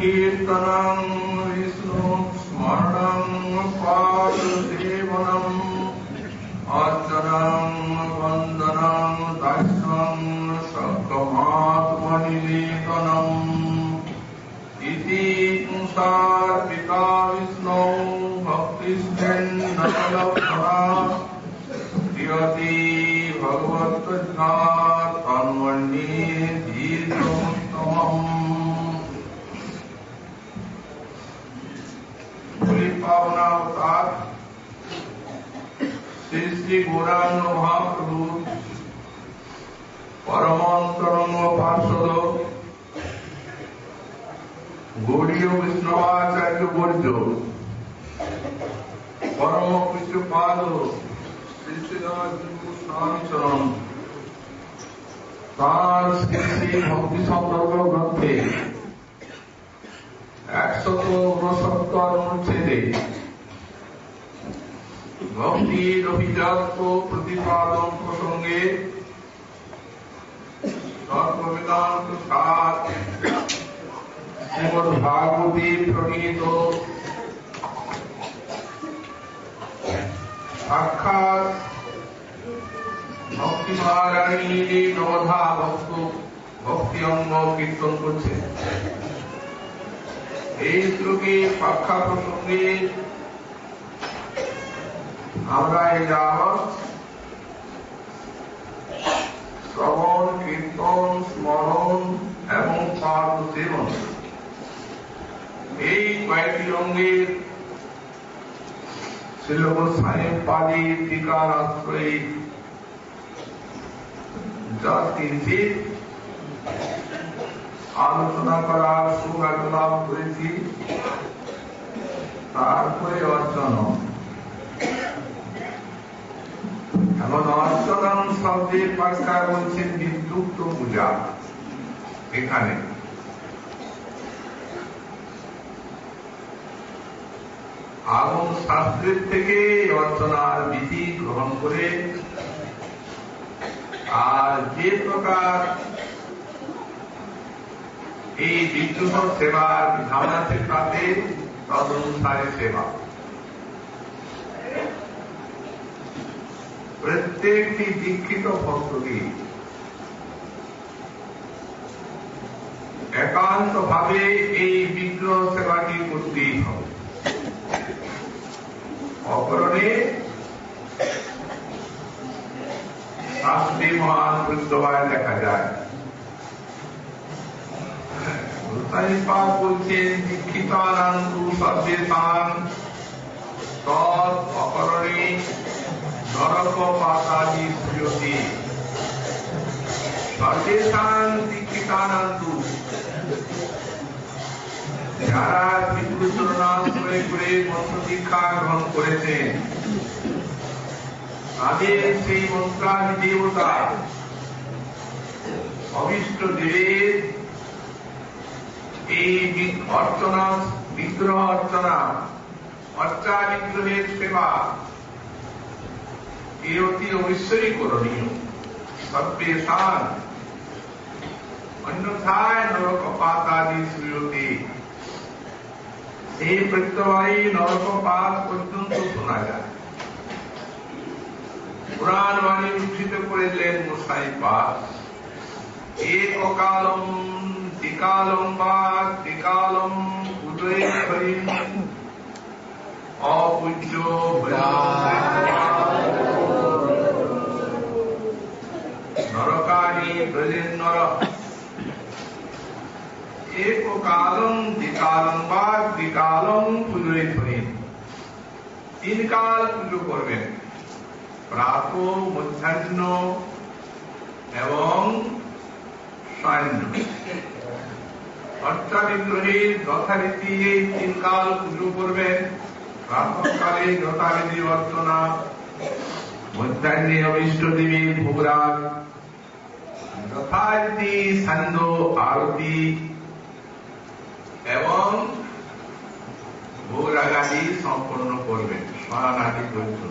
कीर्तनं विष्णु स्मरणं पादसेवनम् अर्चनं वन्दनं दास्यं सकमात्मनिवेदनम् इति पुंसार्पिता विष्णौ भक्तिस्तेन्नलब्धा प्रियति भगवत्प्रज्ञा तन्वन्ये दीर्घमुत्तमम्। पावनावतार श्री श्री गौरांग महाप्रभु परमांतरंग पार्षद गौड़ीय वैष्णवाचार्य वर्य परम पूज्यपाद श्री श्रीनाथ स्वामी चरण तार श्री श्री भक्ति संदर्भ ग्रंथे 169 অনুচ্ছেদে ভক্তির অভিজাত প্রতিপাদন প্রসঙ্গে সর্ববেদান্ত সার শ্রীমদ্ ভাগবতী প্রণীত সাক্ষাৎ ভক্তি মহারানীর নবধা ভক্ত ভক্তি অঙ্গ কীর্তন করছে। এই শ্লোকে ব্যাখ্যা প্রসঙ্গে আমরা এই যাবৎ শ্রবণ কীর্তন স্মরণ এবং পাঠ সেবন এই কয়েকটি অঙ্গের শিলগোস্বামী পাদি টিকার আশ্রয়ে যা তিনটি আলোচনা করার সৌভাগ্য লাভ করেছি। তারপরে অর্চন এবং অর্চন শব্দের ব্যাখ্যা বলছেন বিদ্যুক্ত পূজা। এখানে আগম শাস্ত্রের থেকে অর্চনার বিধি গ্রহণ করে আর যে প্রকার এই বিদ্যুৎ সেবার বিধান আছে তাতে তদনুসারে সেবা। প্রত্যেকটি দীক্ষিত ভক্তকে একান্ত ভাবে এই বিগ্রহ সেবাটি করতেই হবে। অপরণে শাস্ত্রী মহান বুদ্ধবায় দেখা যায়। বলছেন দীক্ষিতানন্দু সর্বেশান তৎ অপরণে নরক পাতাদি শ্রীয়তে। সর্বেশান দীক্ষিতানন্দু যারা শ্রীগুরুচরণাশ্রয় করে মন্ত্র দীক্ষা গ্রহণ করেছেন তাদের সেই মন্ত্রাদি দেবতা অভীষ্ট দেবের এই অর্চনা বিগ্রহ অর্চনা অর্চা বিগ্রহের সেবা এ অতি অবশ্যই করণীয়। সর্বেশান অন্যথায় নরকপাতাদি শ্রীয়তে। এই প্রত্যবারই নরকপাত পর্যন্ত শোনা যায়। পুরাণ বাণী উদ্ধৃত করেছিলেন গোসাই পাদ এক কালম ত্রিকালম বা ত্রিকালম উদয় হরি অপূজ্য নরকানি ব্রজেন নর। এক কালম ত্রিকালম বা ত্রিকালম পুজোয় হরি। 3 কাল পুজো করবেন, প্রাত মধ্যাহ্ন এবং সায়ন। অর্চা বিগ্রহের যথারীতি এই 3 কাল পুজো করবেন। প্রাতঃকালে যথারীতি অর্চনা, মধ্যাহ্নে অভীষ্ট দেবীর ভোগরাগ, যথারীতি সান্ধ্য আরতি এবং ভোগরাগাদি সম্পন্ন করবেন স্মরণাদি পর্যন্ত।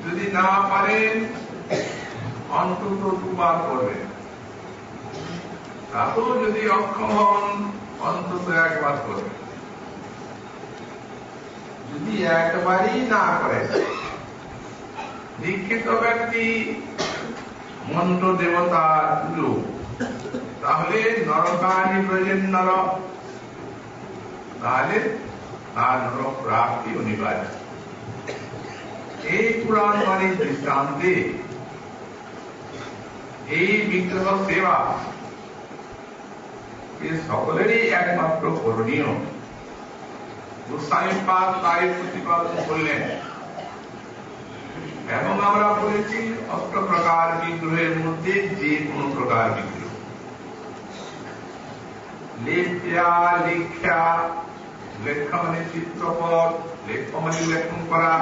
যদি না পারেন অন্তত 2 বার করবেন। তাতেও যদি অক্ষম হন অন্তত একবার করবে। যদি একবারই না করে দীক্ষিত ব্যক্তি মন্ত্র দেবতা পুজো, তাহলে নরকানি প্রয়োজন নর, তাহলে তার নরক প্রাপ্তি অনিবার্য। এই পুরাণ বাণীর দৃষ্টান্তে এই বিগ্রহ সেবা সকলেরই একমাত্র করণীয়। গোস্বামীপাদ তাই প্রতিপাদন করলেন। এবং আমরা বলেছি 8 প্রকার বিগ্রহের মধ্যে যে কোন প্রকার বিগ্রহ, লেখ্যা লেখ্যা, লেখা মানে চিত্রপট, লেখ্য মানে লেখন করা,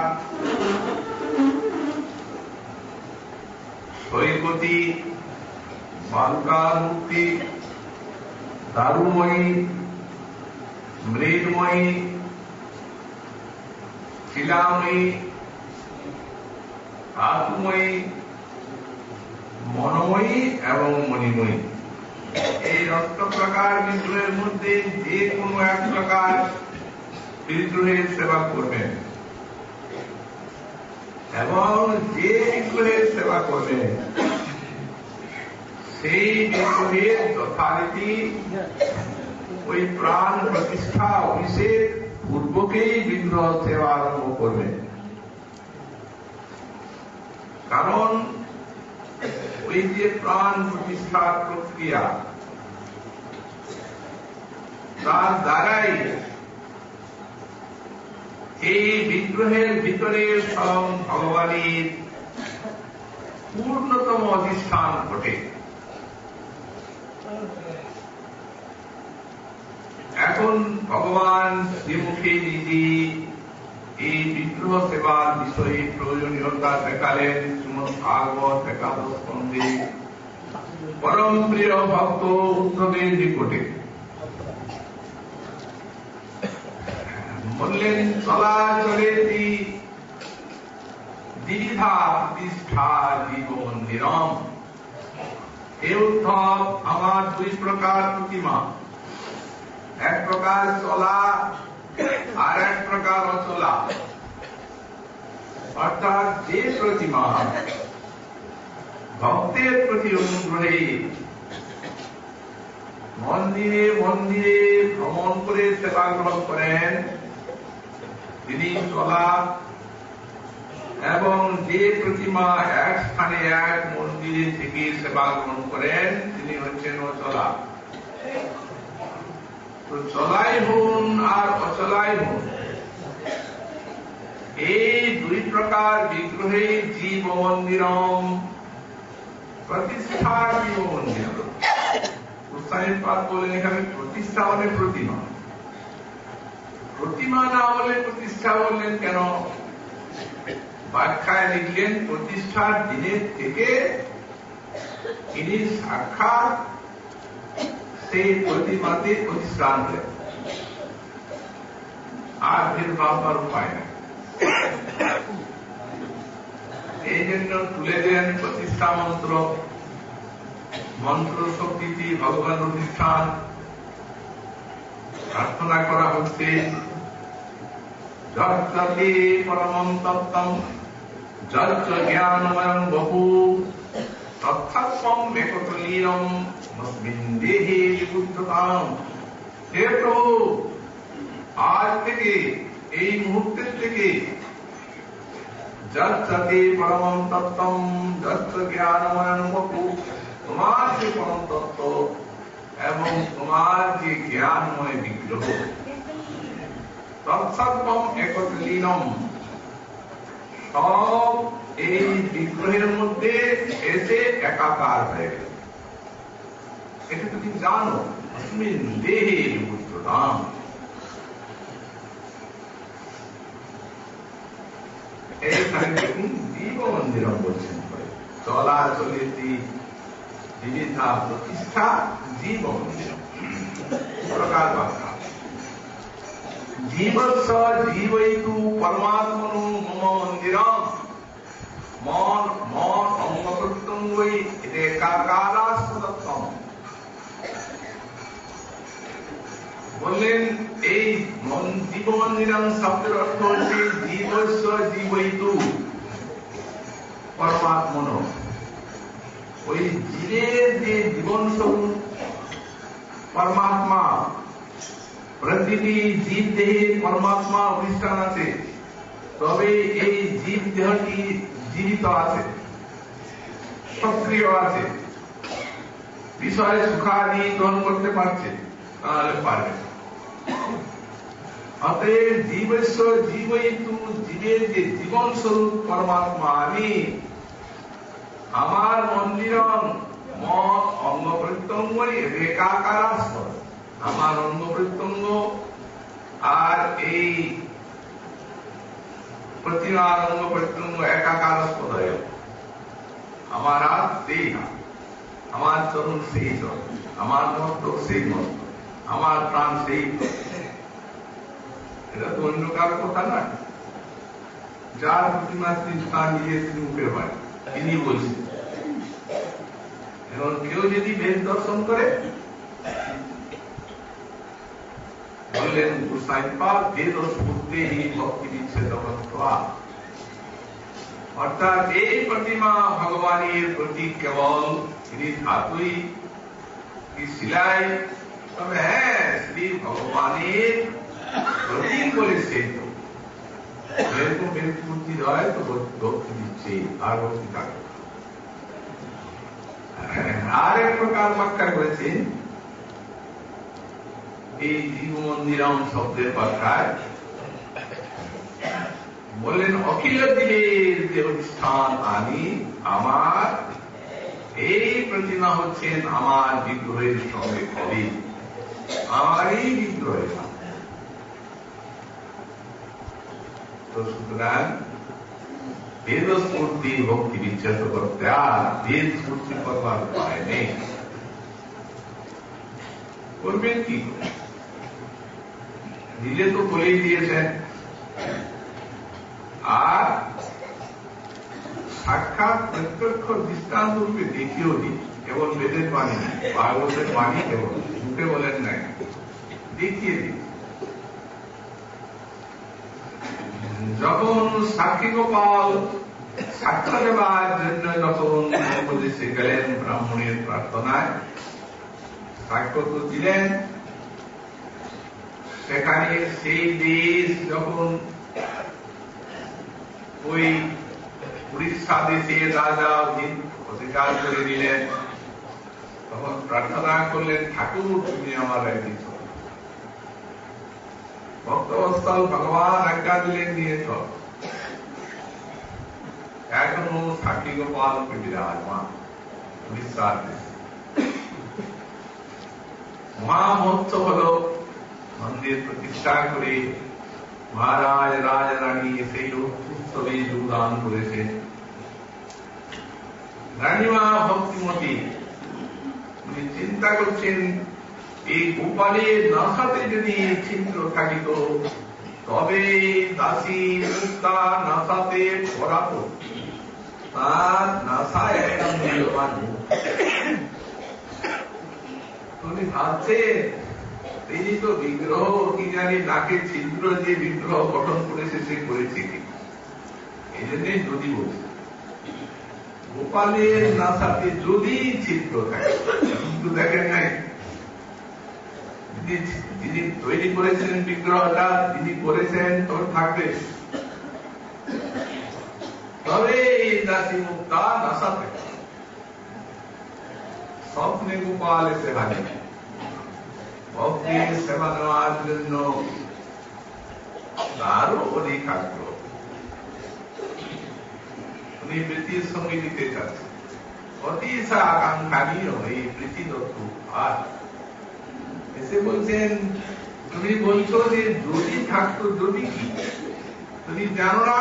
সৈকতি, বালকার মূর্তি, দারুময়ী, মৃন্ময়ী, শিলাময়ী, ধাতুময়ী, মনোময়ী এবং মণিময়ী, এই 8 প্রকার বিগ্রহের মধ্যে যে কোনো এক প্রকার বিগ্রহের সেবা করবেন। এবং যে বিগ্রহের সেবা করবেন সেই বিগ্রহের যথারীতি ওই প্রাণ প্রতিষ্ঠা অভিষেক পূর্বকেই বিগ্রহ সেবা আরম্ভ করবেন। কারণ ওই যে প্রাণ প্রতিষ্ঠার প্রক্রিয়া, তার দ্বারাই এই বিগ্রহের ভিতরে স্বয়ং ভগবানের পূর্ণতম অধিষ্ঠান ঘটে। এখন ভগবান শ্রীমুখে নিজে এই বিগ্রহ সেবার বিষয়ে প্রয়োজনীয়তা দেখালেন শ্রীমদ্ ভাগবত 11 স্কন্ধে পরম প্রিয় ভক্ত উদ্ধবের নিকটে। বললেন, চলাচলেতি দ্বিধা প্রতিষ্ঠা জীব মন্দিরম। হে উদ্ধব, আমার 2 প্রকার প্রতিমা, এক প্রকার চলা আর এক প্রকার অচলা। অর্থাৎ যে প্রতিমা ভক্তের প্রতি অনুগ্রহে মন্দিরে মন্দিরে ভ্রমণ করে সেবা গ্রহণ করেন তিনি চলা, এবং যে প্রতিমা এক স্থানে এক মন্দিরে থেকে সেবা গ্রহণ করেন তিনি হচ্ছেন অচলা। তো চলাই হন আর অচলাই হন, এই 2 প্রকার বিগ্রহে জীব মন্দিরম প্রতিষ্ঠা জীব মন্দির। গোস্বামীপাদ বলেন এখানে প্রতিষ্ঠা মানে প্রতিমা, প্রতিমা না বলে প্রতিষ্ঠা বললেন কেন? ব্যাখ্যায় লিখলেন, প্রতিষ্ঠার দিনের থেকে তিনি সাক্ষাৎ সেই প্রতিমাতে প্রতিষ্ঠান হলেন, আর ফের ভাববার উপায় নেই। এই জন্য তুলে দেন প্রতিষ্ঠা মন্ত্র, মন্ত্র শক্তিটি ভগবান প্রতিষ্ঠান। প্রার্থনা করা হচ্ছে, যৎসতে পরমং তত্ত্বং যৎস জ্ঞানময়ং বহু তত্ত্বং একতলীয়ং তস্মিন দেহে বুদ্ধতাং। হে প্রভু, আজ থেকে, এই মুহূর্তের থেকে যৎসতে পরমং তত্ত্বং যৎস জ্ঞানময়ং বহু, তোমার যে পরম তত্ত্ব এবং তোমার যে জ্ঞানময় বিগ্রহ, তৎসর্বং একতলীনম, সব এই বিগ্রহের মধ্যে এসে একাকার হয়ে গেল। এটা তুমি জানো, তস্মিন দেহে বুদ্ধতাং। এইখানে দেখুন জীব মন্দিরম বলছেন, চলাচলেতি বিবিধা প্রতিষ্ঠা জীব মন্দিরম। প্রকার ব্যাখ্যা, জীবস্য জীবৈতু পরমাত্মনু মম মন্দিরম। মন মন অঙ্গ প্রত্যঙ্গই একাকারাস্তম। বললেন এই জীবমন্দিরম শব্দের অর্থ হচ্ছে জীবস্য জীবৈতু পরমাত্মন। ওই জীবের যে জীবন স্বরূপ পরমাত্মা, প্রতিটি জীব দেহে পরমাত্মা অধিষ্ঠান আছে, তবে এই জীব দেহটি জীবিত আছে, সক্রিয় আছে, বিষয় সুখাদি গ্রহণ করতে পারছে, তাহলে পারবে। অতএব জীবস্য জীবৈতু, জীবের যে জীবন স্বরূপ পরমাত্মা আমি, আমার মন্দিরম মত অঙ্গ প্রত্যঙ্গ রেখাকারাস্পদ, আমার অঙ্গ প্রত্যঙ্গ আর এই প্রতিমার অঙ্গ প্রত্যঙ্গ একাকারাস্পদ। আমার হাত সেই হাত, আমার চরণ সেই চরণ, আমার মত সেই মত, আমার প্রাণ সেই। এটা তো অন্য কারো কথা না। যার প্রতিমা তিনি স্থান দিয়ে তিনি মুখের বাড়ি, তিনি বলছেন। এখন কেউ যদি বেদ দর্শন করে, বললেন গোসাইপাল বেদ স্ফূর্তে ভক্তি বিচ্ছেদ, অর্থাৎ এই প্রতিমা ভগবানের প্রতীক, কেবল তিনি ধাতুই কি শিলাই, তবে হ্যাঁ শ্রী ভগবানের প্রতীক বলেছে। এরকম বেদ স্ফূর্তি হয় তো ভক্তি দিচ্ছে, আর ভক্তি থাকে। আর এক প্রকার ব্যাখ্যা করেছেন এই জীবমন্দিরম শব্দের ব্যাখ্যায়, বললেন অখিল জীবের যে অধিষ্ঠান আমি, আমার এই প্রতিমা হচ্ছেন আমার বিগ্রহের সঙ্গে কবি, আমারই বিগ্রহের। তো সুতরাং বেদ স্ফূর্তি ভক্তি বিচ্ছেদ করতে আর বেদ স্ফূর্তি করবার উপায় নেই। করবেন কি? নিজে তো বলেই দিয়েছেন, আর সাক্ষাৎ প্রত্যক্ষ দৃষ্টান্ত রূপে দেখিয়েও দিই। কেবল বেদের বাণী নাই, ভাগবতের বাণী কেবল মুখে বলেন নাই, দেখিয়ে দিই। যখন সাক্ষী গোপাল সাক্ষ্য দেবার জন্য যখন উপদেশে গেলেন ব্রাহ্মণের প্রার্থনায়, সাক্ষ্য তো দিলেন। সেখানে সেই দেশ যখন ওই উড়িষ্যা দেশে রাজা অধিকার করে দিলেন, তখন প্রার্থনা করলেন, ঠাকুর তুমি আমার রাজ্যে চল। ভক্তবৎসল ভগবান আজ্ঞা দিলেন, নিয়ে চল। এখনো সাক্ষী গোপাল বিরাজমান উড়িষ্যার দেশে। মহামহোৎসব হল, মন্দির প্রতিষ্ঠা করে মহারাজ রাজরানী সেই উৎসবে যোগদান করেছে। রানীমা ভক্তিমতী উনি চিন্তা করছেন, এই গোপালের নাসাতে যদি ছিদ্র থাকিত, তবে দাসী মুক্তা নাসাতে পড়াত, তার নাসায় একটা মূল্যবান। উনি ভাবছে তিনি তো বিগ্রহ কি জানি নাকের ছিদ্র যে বিগ্রহ গঠন করেছে সে করেছে কি, এই জন্যই যদি বলছে গোপালের নাসাতে যদি ছিদ্র থাকে, কিন্তু দেখেন নাই যিনি তৈরি করেছেন বিগ্রহটা, তিনি করেছেন তোর থাকবে, তবে এই দাসী মুক্তা নাসাতে। স্বপ্নে গোপাল এসে হাজির, ভক্তির সেবা নেওয়ার জন্য তারও অধিক আগ্রহ। উনি প্রীতির সঙ্গে দিতে চাচ্ছেন, অতিশা আকাঙ্ক্ষা নিয়ে এই প্রীতি দত্ত। আর এসে বলছেন, তুমি বলছো যে যদি থাকতো, যদি কি? তুমি জানো না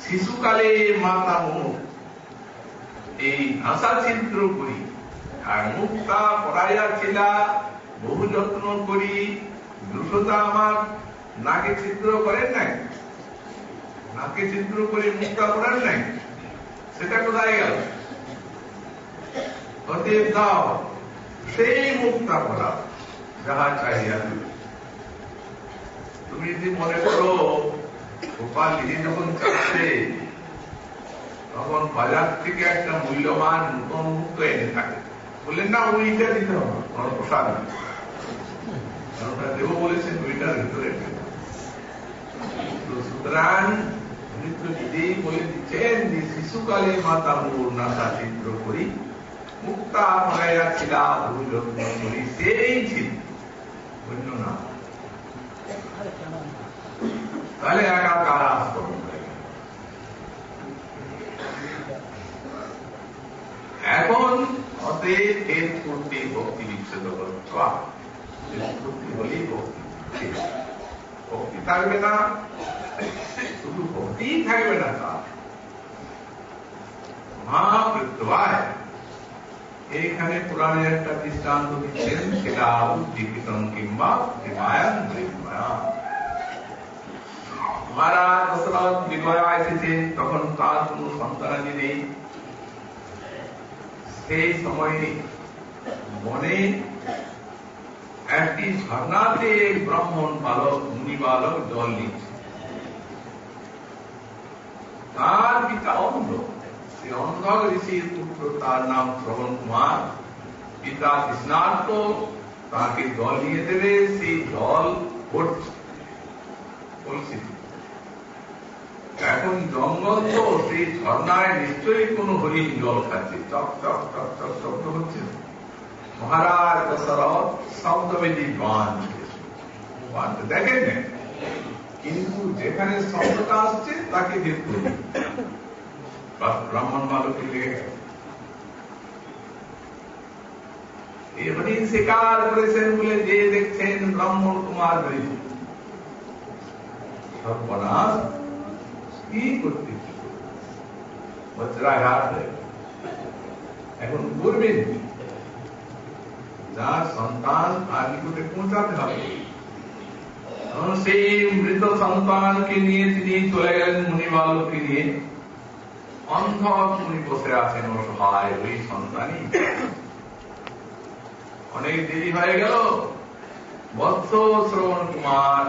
শিশুকালে মাতা মুখ এই আশা ছিদ্র করি, আর মুখটা পড়াইয়া ছিলা, বহু যত্ন করি, দুশোটা আমার নাকে ছিদ্র করেন নাই, নাকে ছিদ্র করে মুখটা পড়ান নাই, সেটা কোথায় গেল? অতএব দাও সেই মুখটা পড়া, যাহা চাহিয়া তুমি যদি মনে করো গোপাল নিজে যখন চাচ্ছে তখন বাজার থেকে একটা মূল্যবান নূতন মুক্ত এনে থাকে, বললেন না ওইটা দিতে হবে প্রসাদ দেব বলেছেন ওইটার ভিতরে। সুতরাং নিজেই বলে দিচ্ছেন যে শিশুকালে মাতা পূর্ণতা চিত্র করি মুক্তা হয়ে ছিল সেই ছিল অন্য না, তাহলে একাকার আস্তরণ হয়ে গেল। এখন অতএব এর পূর্তি ভক্তি বিচ্ছেদ হলেই ভক্তি ভক্তি থাকবে না, শুধু ভক্তি থাকবে না তা মহাপ্রত্যয়। এইখানে পুরাণের একটা দৃষ্টান্ত দিচ্ছেন, সেটা উজ্জীবিতন কিংবা মায়ান মায়া। মহারাজ দশরথ বিবাহ এসেছেন, তখন তার কোন সন্তানাদি নেই। সেই সময় মনে একটি ঝর্ণাতে ব্রাহ্মণ বালক মুনি বালক জল নিচ্ছে। তার পিতা অন্ধ, সেই অন্ধ ঋষির পুত্র, তার নাম শ্রবণ কুমার। পিতা তৃষ্ণার্ত, তাকে জল নিয়ে দেবে, সেই জল পড়ছে। এখন জঙ্গল তো, সেই ঝর্ণায় নিশ্চয়ই কোন হরিণ জল খাচ্ছে, চক চক চক চক শব্দ হচ্ছে। মহারাজ দশরথ শব্দবেদী গান দেখেন না, কিন্তু যেখানে শব্দটা আসছে তাকে দেখতে ব্রাহ্মণ বালকে লেগে গেল। এই হরিণ শিকার করেছেন বলে যে দেখছেন ব্রাহ্মণ কুমার হয়েছে, সর্বনাশ কি করতে বজ্রাঘাত হয়ে এখন করবেন কি? যার সন্তান আর নিকটে পৌঁছাতে হবে, সেই মৃত সন্তানকে নিয়ে তিনি চলে গেলেন মুনি বালককে নিয়ে। অন্ধ মুনি বসে আছেন অসহায়, ওই সন্তানই। অনেক দেরি হয়ে গেল, বৎস শ্রবণ কুমার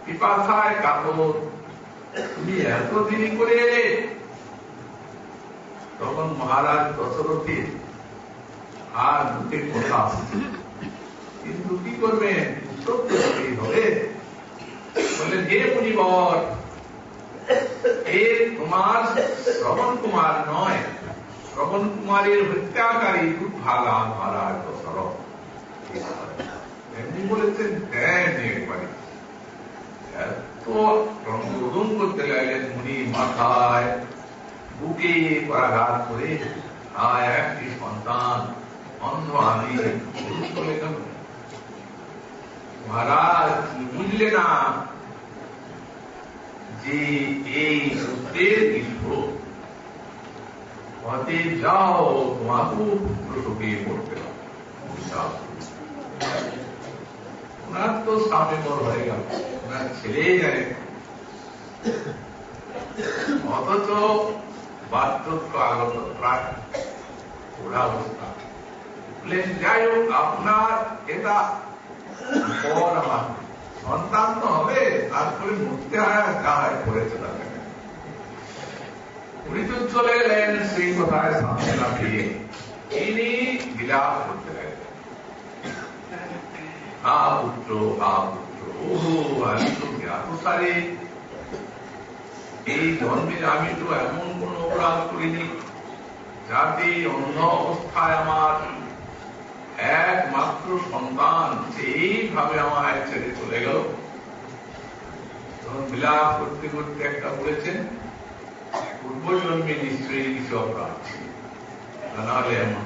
পিপাসায় কাতর, তুমি এত দেরি করে এলে। তখন মহারাজ দশরথের আর মুখে কথা আসছে, কিন্তু কি করবেন, হবে। বললেন হে মুনিবর, এ তোমার শ্রবণ কুমার নয়, শ্রবণ কুমারের হত্যাকারী দুর্ভাগা মহারাজ দশরথ। এমনি বলেছেন, দেন একবারে। এত রঙ্গরোদন করতে লাগলেন মুনি, মাথায় বুকে পরাঘাত করে, আয় একটি সন্তান অন্ধ আমি চলে গেল। মহারাজ বুঝলে না যে এই সূত্রের বিশ্ব হতে যাও, তোমাকেও পুত্রশোকে পড়তে হবে। ওনার তো সামনে বড় হয়ে গেল, ওনার ছেলে জানে, অথচ বার্ধক্য আগত প্রায় ওরা অবস্থা। যাই হোক, আপনার এটা পর আমার সন্তান তো হবে, তারপরে মরতে হয়, যা হয় করেছে তাকে। উনি তো চলে গেলেন, সেই কথায় সামনে না পেয়ে তিনি বিলাপ করতে লাগলেন, হা পুত্র হা পুত্র, ওহো আমি তো জ্ঞাতসারে, এই জন্মে আমি তো এমন কোন অপরাধ করিনি যাতে অন্য অবস্থায় আমার একমাত্র সন্তান সেইভাবে আমার ছেড়ে চলে গেল। তখন বিলাপ করতে করতে একটা বলেছেন, পূর্ব জন্মে নিশ্চয়ই কিছু অপরাধ ছিল, নাহলে এমন।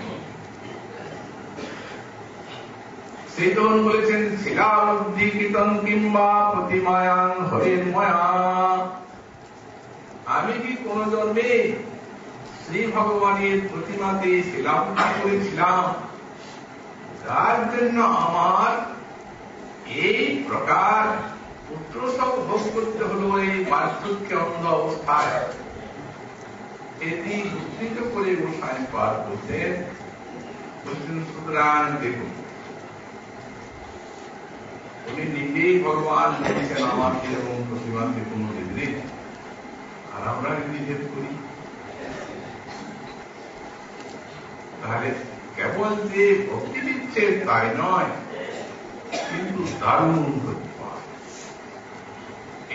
সেই তখন বলেছেন, শিলা উদ্দীপিতং কিংবা প্রতিমায়াং হরের ময়া, আমি কি কোন জন্মে শ্রী ভগবানের প্রতিমাতে শিলাপূজা করেছিলাম, যার জন্য আমার এই প্রকার পুত্র সব ভোগ করতে হলো এই বার্ধক্যে অন্ধ অবস্থায়। এটি উদ্ধৃত করে গোসাই পাঠ করতেন। সুতরাং দেখুন, উনি নিজেই ভগবান বলেছেন আমাকে এবং প্রতিমাকে কোনো নির্দেশ, আর আমরা নিষেধ করি। তাহলে কেবল যে ভক্তি দিচ্ছে তাই নয়, কিন্তু দারুণ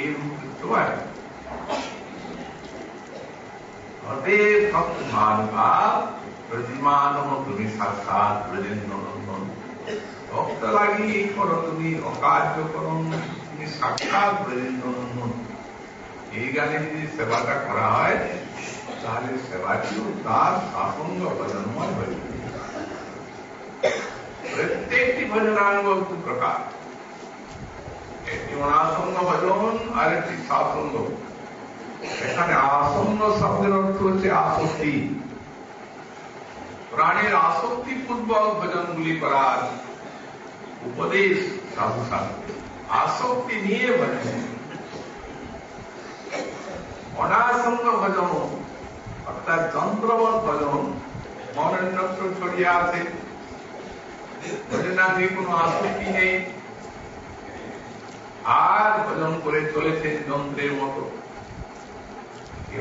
এই হয়। অতএব ভক্তমান ভাব প্রতিমান তুমি সাক্ষাৎ ব্রজেন্দ্রনন্দন। ভক্ত লাগিয়ে করো তুমি অকার্যকরণ, তুমি সাক্ষাৎ ব্রজেন্দ্রনন্দন। এই গানে যদি সেবাটা করা হয় তাহলে সেবাটিও তার আসঙ্গ ভজনময় হয়ে যাবে। প্রত্যেকটি ভজনাঙ্গ দু প্রকার, একটি অনাসঙ্গ ভজন আর একটি সাসঙ্গ। এখানে আসঙ্গ শব্দের অর্থ হচ্ছে আসক্তি, প্রাণের আসক্তি পূর্বক ভজনগুলি করার উপদেশ সাধু শাস্ত্র। আসক্তি নিয়ে ভজন। অনাসঙ্গ ভজন অর্থাৎ যন্ত্রবৎ ভজন, মনোন্যত্র ছড়িয়ে আছে, ভজনাঙ্গে কোনো আসক্তি নেই, আর ভজন করে চলেছেন যন্ত্রের মতো।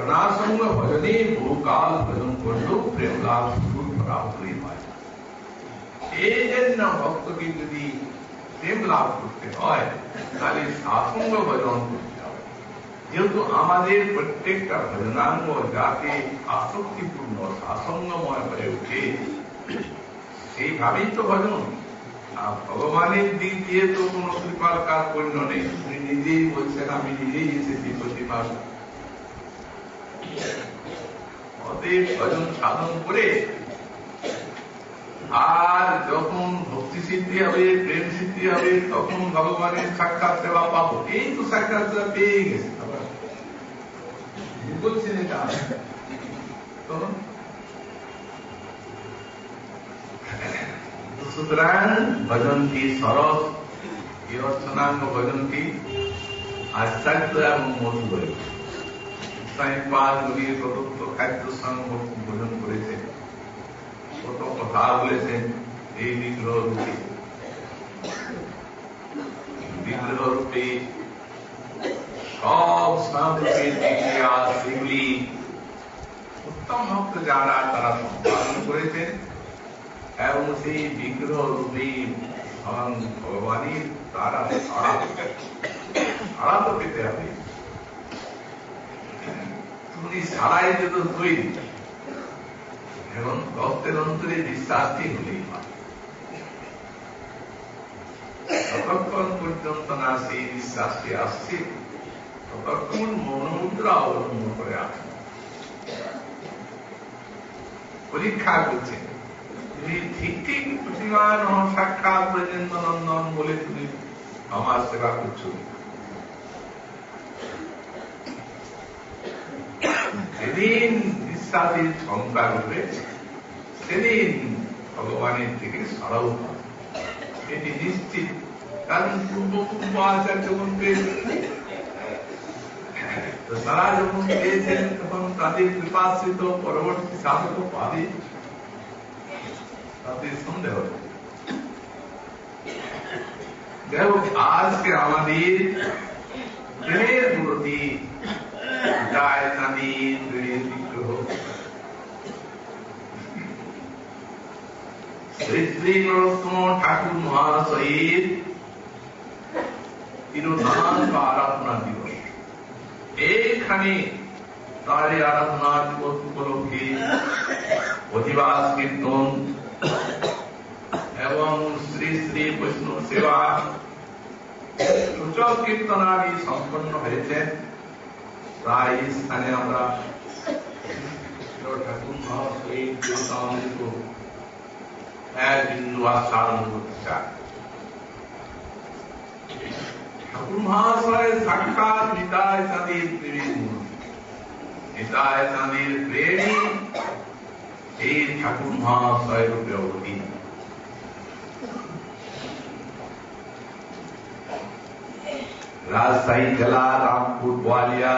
অনাসঙ্গ ভজনে বহুকাল ভজন করলেও প্রেম লাভ শুরু করা হতেই হয়। এই জন্য ভক্তকে যদি প্রেম লাভ করতে হয় তাহলে সাসঙ্গ ভজন করতে হবে। যেহেতু আমাদের প্রত্যেকটা ভজনাঙ্গ যাতে আসক্তিপূর্ণ সাসঙ্গময় হয়ে উঠে, সেইভাবেই তো ভজন। ভগবানের দিক দিয়ে তো কোন কৃপার কাজ পূর্ণ নেই। উনি নিজেই বলছেন আমি নিজেই এসেছি প্রতিভা। অতএব ভজন সাধন করে আর যখন ভক্তি সিদ্ধি হবে, প্রেম সিদ্ধি হবে, তখন ভগবানের সাক্ষাৎ সেবা পাবো। এই তো সাক্ষাৎ সেবা পেয়ে গেছে, বলছেন এটা। সুতরাং ভজনটি সরস, এই অর্চনাঙ্গ ভজনটি আশ্চর্য এবং মধুর। স্বামীপাদগুলির প্রদত্ত খাদ্য সঙ্গ ভোজন করেছেন, কত কথা বলেছেন এই বিগ্রহ রূপে। বিগ্রহ রূপে সব স্নানরূপের ইতিহাস সেগুলি উত্তম ভক্ত যারা তারা সম্পাদন করেছেন, এবং সেই বিগ্রহ রূপে স্বয়ং ভগবানের তারা সাড়া তো পেতে হবে। তুমি সারাই যত তৈরি, এখন ভক্তের অন্তরে বিশ্বাসটি হলেই হয়। যতক্ষণ পর্যন্ত না সেই বিশ্বাসটি আসছে ততক্ষণ মনোমুদ্রা অবলম্বন করে আসে, পরীক্ষা করছে। তুমি ঠিক ঠিক প্রতিমান সাক্ষাৎ ব্রজেন্দ্র নন্দন বলে তুমি আমার সেবা করছো। সেদিন বিশ্বাসের সংখ্যা রূপে সেদিন ভগবানের থেকে সারাও এটি নিশ্চিত। কারণ পূর্ব আচার্য যখন পেয়েছেন, তারা যখন পেয়েছেন তখন তাদের কৃপাশ্রিত পরবর্তী সাধক পাবে, তাদের সন্দেহ। যাই হোক, আজকে আমাদের প্রেমের মূর্তি যায় চাঁদের প্রেমের বিগ্রহ শ্রী শ্রী নরোত্তম ঠাকুর মহাশয়ের তিরোধান বা আরাধনা দিবস। এইখানে তার আরাধনা দিবস উপলক্ষে অধিবাস কীর্তন এবং শ্রী শ্রী বৈষ্ণব সেবা সূচক কীর্তনাদি সম্পন্ন হয়েছেন। প্রায় স্থানে আমরা ঠাকুর মহাশয়ের কীর্তনামৃত এক বিন্দু আস্বাদন করতে চাই। ঠাকুর মহাশয় সাক্ষাৎ নিতাই চাঁদের প্রেমের মূর্তি। নিতাই চাঁদের প্রেমী এই ঠাকুর মহাশয় রূপে অবতীর্ণ। রাজশাহী জেলা রামপুর বোয়ালিয়া,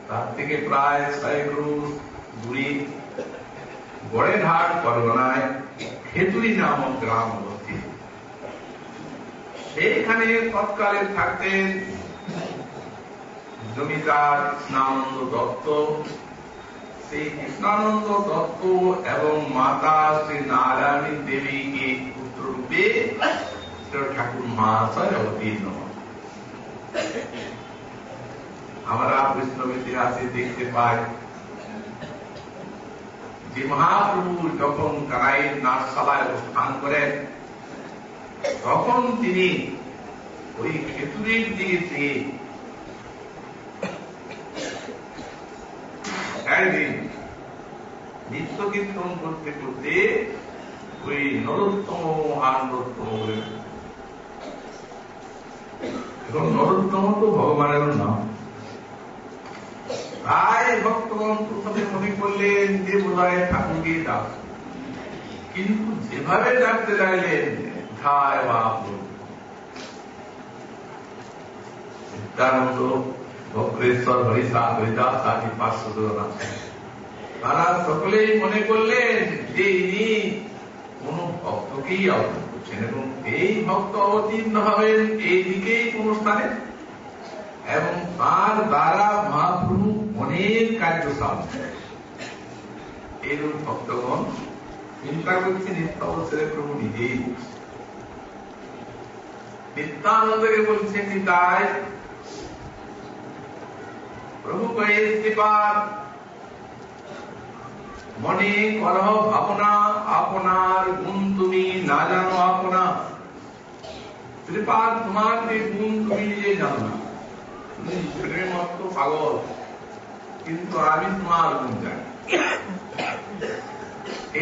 তার থেকে প্রায় 6 কিলোমিটার দূরে গড়েরহাট পরগনায় খেতুরি নামক গ্রাম অবস্থিত। সেইখানে তৎকালে থাকতেন জমিদার কৃষ্ণানন্দ দত্ত। সেই কৃষ্ণানন্দ দত্ত এবং মাতা শ্রী নারায়ণী দেবীকে পুত্র রূপে ঠাকুর মহাশয় অবতীর্ণ। আমরা বৈষ্ণব ইতিহাসে দেখতে পাই যে মহাপ্রভু যখন কানাইয়ের নাটশালায় অবস্থান করেন তখন তিনি ওই খেতুরের দিকে চেয়ে একদিন নিত্য কীর্তন করতে করতে ওই নরোত্তম মহান নরোত্তম বলে, এখন নরোত্তম তো ভগবানের নাম, তাই ভক্তগণ প্রথমে মনে করলেন যে বোধহয় ঠাকুরকে ডাক, কিন্তু যেভাবে ডাকতে লাগলেন ধায় বাপ নিত্যানন্দ ভক্তেশ্বর হরিদাস হরিদাস আদি পার্শ্বজন আছেন, তারা সকলেই মনে করলেন যে ইনি কোন ভক্তকেই আহ্বান করছেন এবং এই ভক্ত অবতীর্ণ হবেন এই দিকেই কোন স্থানে এবং তার দ্বারা মহাপ্রভু অনেক কার্য সাধন। এইরূপ ভক্তগণ চিন্তা করছে নিত্য অবসরে প্রভু নিজেই নিত্যানন্দকে বলছেন তাই প্রভু কয়ে শ্রীপাদ মনে করহ ভাবনা আপনার গুণ তুমি না জানো আপনা। শ্রীপাদ তোমার যে গুণ তুমি নিজে জানো না, তুমি প্রেমের মত পাগল, কিন্তু আমি তোমার গুণ জানি।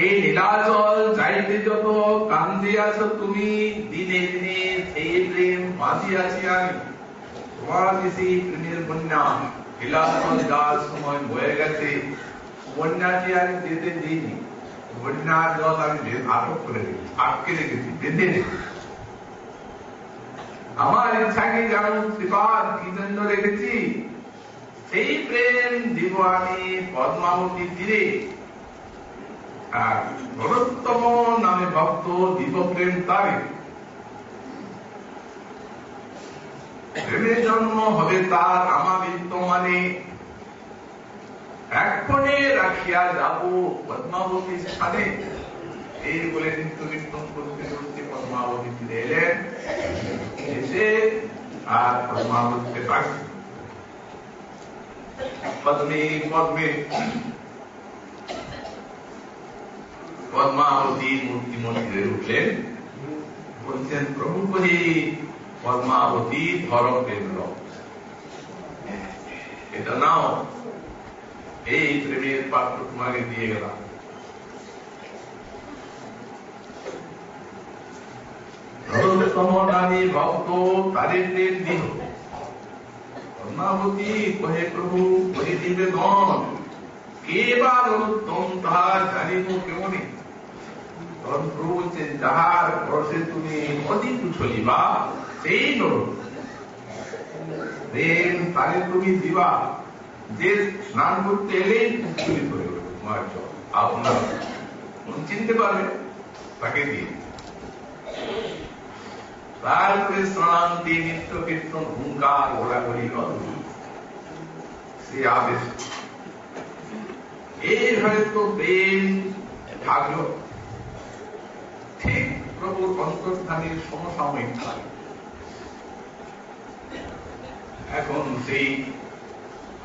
এই নীলাচল চাইতে যত কান্দিয়াছ তুমি দিনে দিনে সেই প্রেম বাঁধিয়াছি আমি। তোমার বেশি প্রেমের বন্যা নীলাচল যার সময় বয়ে গেছে, বন্যাটি আমি যেতে দিইনি, বন্যার জল আমি আটক করে রেখেছি, আটকে রেখেছি, বেঁধে রেখেছি। আমার ইচ্ছাকে যেমন শ্রীপাদ কি জন্য রেখেছি, সেই প্রেম দিব আমি পদ্মাবতী তীরে। আর নরোত্তম নামে ভক্ত দিব প্রেম তারে, প্রেমের জন্ম হবে তার আমার বিদ্যমানে। এক্ষণে রাখিয়া যাব পদ্মাবতী স্থানে। এই বলে নিত্য কীর্তন করতে করতে পদ্মাবতী তীরে এলেন, এসে আর পদ্মাবতীতে ডাকলেন পদ্মে পদ্মে। পদ্মাবতীর মূর্তি মন্দিরে উঠলেন, বলছেন প্রভু কহি পদ্মাবতী ধর প্রেম রব, এটা নাও, এই প্রেমের পাত্র তোমাকে দিয়ে গেলাম। নরোত্তম নামী ভক্ত তারে প্রেম দিল। পদ্মাবতী কহে প্রভু কহি দিবে ধন, কে বা নরোত্তম তাহার জানিব কেমনি। তখন প্রভু বলছেন যাহার বর্ষে তুমি অধিক চলিবা সেই নরোত্তম, প্রেম তারে তুমি দিবা। যে স্নান করতে এলেই চুরি করে তোমার জল আপনার চিনতে পারবে তাকে দিয়ে। তারপরে স্নানান্তি নিত্য কীর্তন হুঙ্কার ঘোরাঘুরি সে আদেশ। এইভাবে তো প্রেম থাকলো, ঠিক প্রভুর অন্তর্ধানের সমসাময়িক থাকে। এখন সেই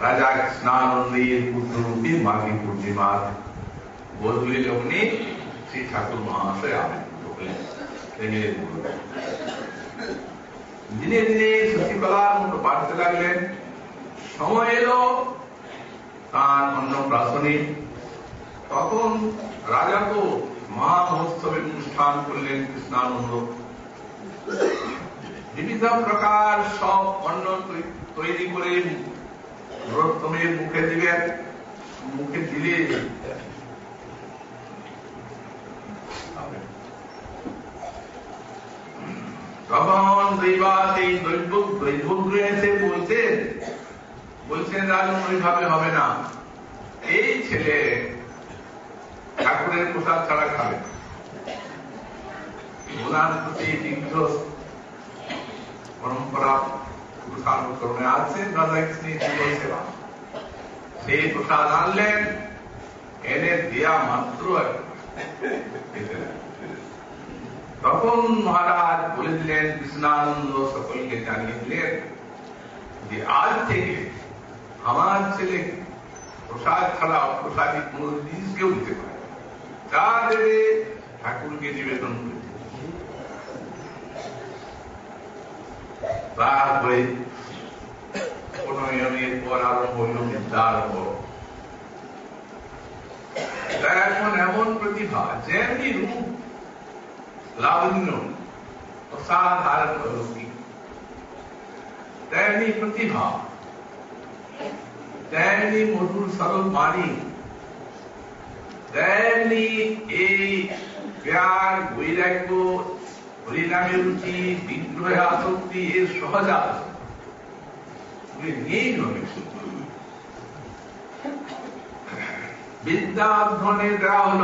রাজা কৃষ্ণানন্দের পুত্ররূপী মাঘী পূর্ণিমার বদলে লগ্নে শ্রী ঠাকুর মহাশয় ঢুকলেন। দিনে দিনে শশীকলার মতো বাড়তে লাগলেন। সময় এলো তাঁর অন্নপ্রাশনে। তখন রাজা তো মহা মহোৎসবের অনুষ্ঠান করলেন কৃষ্ণানন্দ। বিভিন্ন প্রকার সব অন্ন তৈরি করে নরোত্তমের মুখে দিবেন। মুখে দিলে তখন সেই দৈবজ্ঞ এসে বলছেন রাজন ওইভাবে হবে না, এই ছেলে ঠাকুরের প্রসাদ ছাড়া খাবে, ওনার প্রতি বিঘ্ন পরম্পরা পুরুষানুকরণে আছে রাধা কৃষ্ণের যুগল সেবা। সেই প্রসাদ আনলেন, এনে দেয়া মাত্র তখন মহারাজ বলে দিলেন, কৃষ্ণানন্দ সকলকে জানিয়ে দিলেন যে আজ থেকে আমার ছেলে প্রসাদ ছাড়া অপ্রসাদী কোন জিনিস কেউ দিতে পারে, যা দেবে ঠাকুরকে নিবেদন করে। তারপরে 15 মিনিট পর আরম্ভ হইল বিদ্যার পর। এখন এমন প্রতিভা, যেমনি রূপ লাবণ্য অসাধারণ অলৌকিক, তেমনি প্রতিভা, তেমনি মধুর সরল বাণী, তেমনি এই জ্ঞান বৈরাগ্য হরিনামের রুচি বিগ্রহে আসক্তি এর সহজা নিয়েই নয়। বিদ্যা অধ্যয়নের দেওয়া হল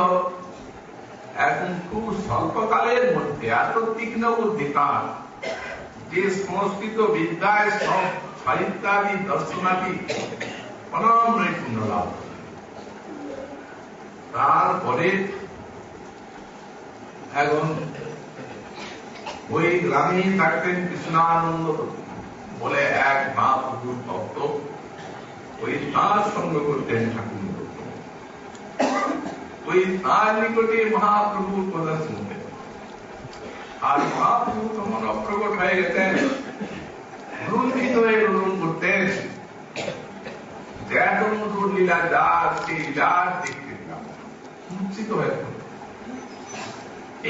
এখন খুব স্বল্পকালের মধ্যে এত তীক্ষ্ণ বুদ্ধিকার যে সংস্কৃত বিদ্যায় সব সাহিত্যাদি দর্শনাদি অনম নৈপুণ্য লাভ। তারপরে এখন ওই গ্রামেই থাকতেন কৃষ্ণানন্দ বলে এক মহাপ্রভুর ভক্ত, ওই তাঁর সঙ্গ করতেন ঠাকুর। ওই তাঁর নিকটে মহাপ্রভুর কথা শুনতেন, আর মহাপ্রভু তখন অপ্রকট হয়ে গেছেন, রুন্ধিত হয়ে রোদন করতেন, যেত মধুর লীলা যার সেই লীলার দেখতে মূর্ছিত হয়ে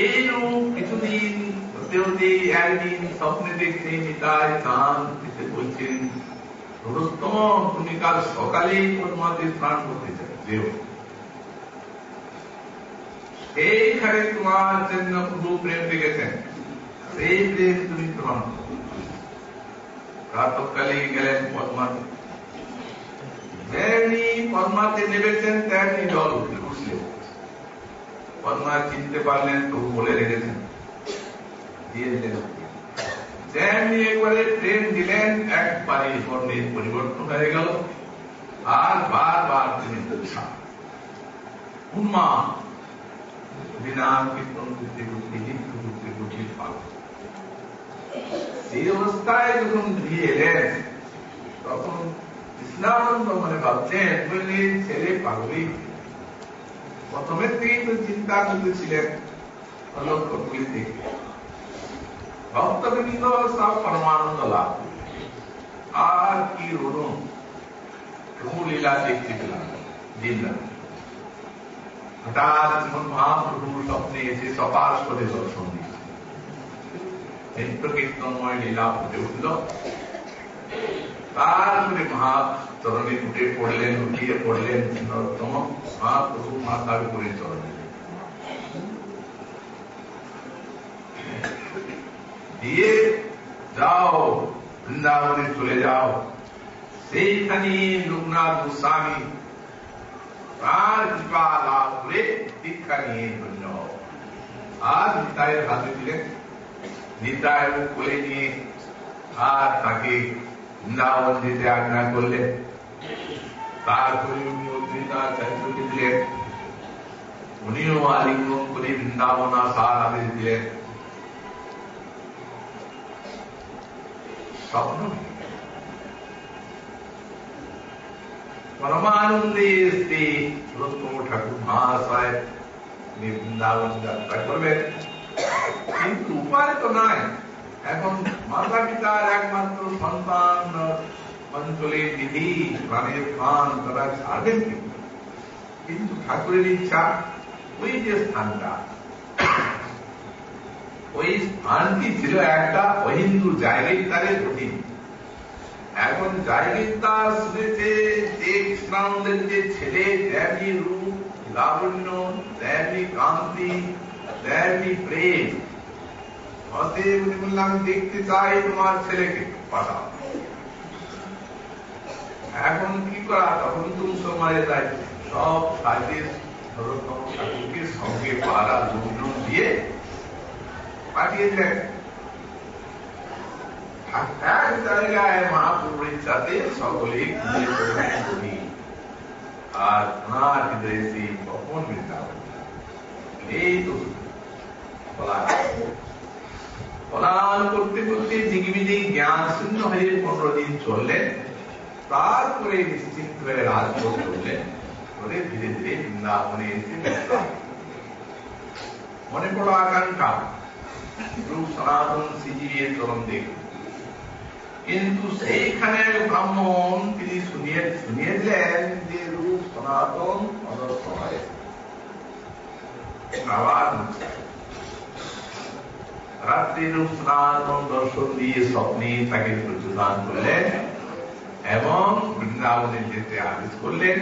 এইরূপ কিছুদিন হতে হতে একদিন স্বপ্নে দেখতে নিতাই চাঁদ দিতে বলছেন, রোস্তম তুমি কাল সকালেই পদ্মাতে স্নান করতে যেও, এইখানে তোমার জন্য প্রভু প্রেম দেখেছেন, সেই প্রেম তুমি প্রমাণ করো। প্রাতকালে গেলেন পদ্মাতে, যেমনি পদ্মাতে নেমেছেন তেমনি জল উঠে ঘুষলে। পদ্মা চিনতে পারলেন, তবু বলে রেখেছেন, দিয়ে দিলেন। যেমনি একবারে প্রেম দিলেন, একবারে বর্ণের পরিবর্তন হয়ে গেল, আর বারবার তিনি উন্মা বিনাম কীর্তন করতে করতে মৃত্যু করতে কঠিন পাল। সেই অবস্থায় যখন ফিরে এলেন, তখন কৃষ্ণানন্দ মনে ভাবছেন, বললেন ছেলে পাগলই। প্রথমের থেকেই তো চিন্তা করতেছিলেন অলক্ষ্যগুলি দেখে, ভক্তবৃন্দ সব পরমানন্দ লাভ, আর কি রোদন প্রভু লীলা দেখতে পেলাম দিন রাত। হঠাৎ যখন মহাপ্রভু স্বপ্নে এসে সপাস করে দর্শন দিয়েছে, নিত্য কীর্তনময় লীলা ফুটে উঠল। তারপরে মহাচরণে উঠে পড়লেন, উঠিয়ে পড়লেন নরোত্তম, মহাপ্রভু মাথার উপরে চরণ দিয়ে, যাও বৃন্দাবনে চলে যাও, সেইখানে লোকনাথ গোস্বামী তার কৃপা লাভ করে দীক্ষা নিয়ে ধন্য। আর নিতাইয়ের হাতে দিলেন, নিতাই কোলে নিয়ে আর তাকে বৃন্দাবন যেতে আজ্ঞা করলেন। তারপরে উনি অদ্রিতাচার্যকে দিলেন, উনিও আলিঙ্গন করে বৃন্দাবন আসার আদেশ দিলেন। স্বপ্ন পরমানন্দে এসে রোস্তম ঠাকুর মহাশয় বৃন্দাবন যাত্রা করবেন, কিন্তু উপায় তো নাই। এখন মাতা পিতার একমাত্র সন্তান অঞ্চলের বিধি প্রাণের প্রাণ তারা ছাড়বেন, কিন্তু ঠাকুরের ইচ্ছা ওই যে স্থানটা, ওই স্থানটি ছিল একটা অহিন্দু জায়গিরদারের অধীন। এখন জায়গিরদার শুনেছে যে কৃষ্ণানন্দের যে ছেলে, তেমনি রূপ লাবণ্য, তেমনি কান্তি, তেমনি প্রেম, অতএব উনি বললাম দেখতে চাই তোমার ছেলেকে পাঠাও। এখন কি করা, তখন তুমি সময় তাই সব কাজের নরোত্তম ঠাকুরকে সঙ্গে পাড়া লোকজন দিয়ে পাঠিয়ে দিলেন। এক জায়গায় মহাপ্রভুর ইচ্ছাতে সকলে করি আর ওনার হৃদয়ে সেই কখন বৃন্দাবন এই তো পলায়ন করতে করতে জিগিবিদি জ্ঞান শূন্য হয়ে 15 দিন চললেন। তারপরে নিশ্চিন্ত হয়ে রাজভোগ করলেন, করে ধীরে ধীরে বৃন্দাবনে এসে মনে পড়ো আকাঙ্ক্ষা রূপ সনাতন শ্রীজীর চরণ দেখুন। কিন্তু সেইখানে ব্রাহ্মণ তিনি শুনিয়েছিলেন যে রূপ সনাতন অনর্থ হয়। আবার রাত্রি রূপ সনাতন দর্শন দিয়ে স্বপ্নে তাকে প্রচুদান করলেন এবং বৃন্দাবনে যেতে আদেশ করলেন।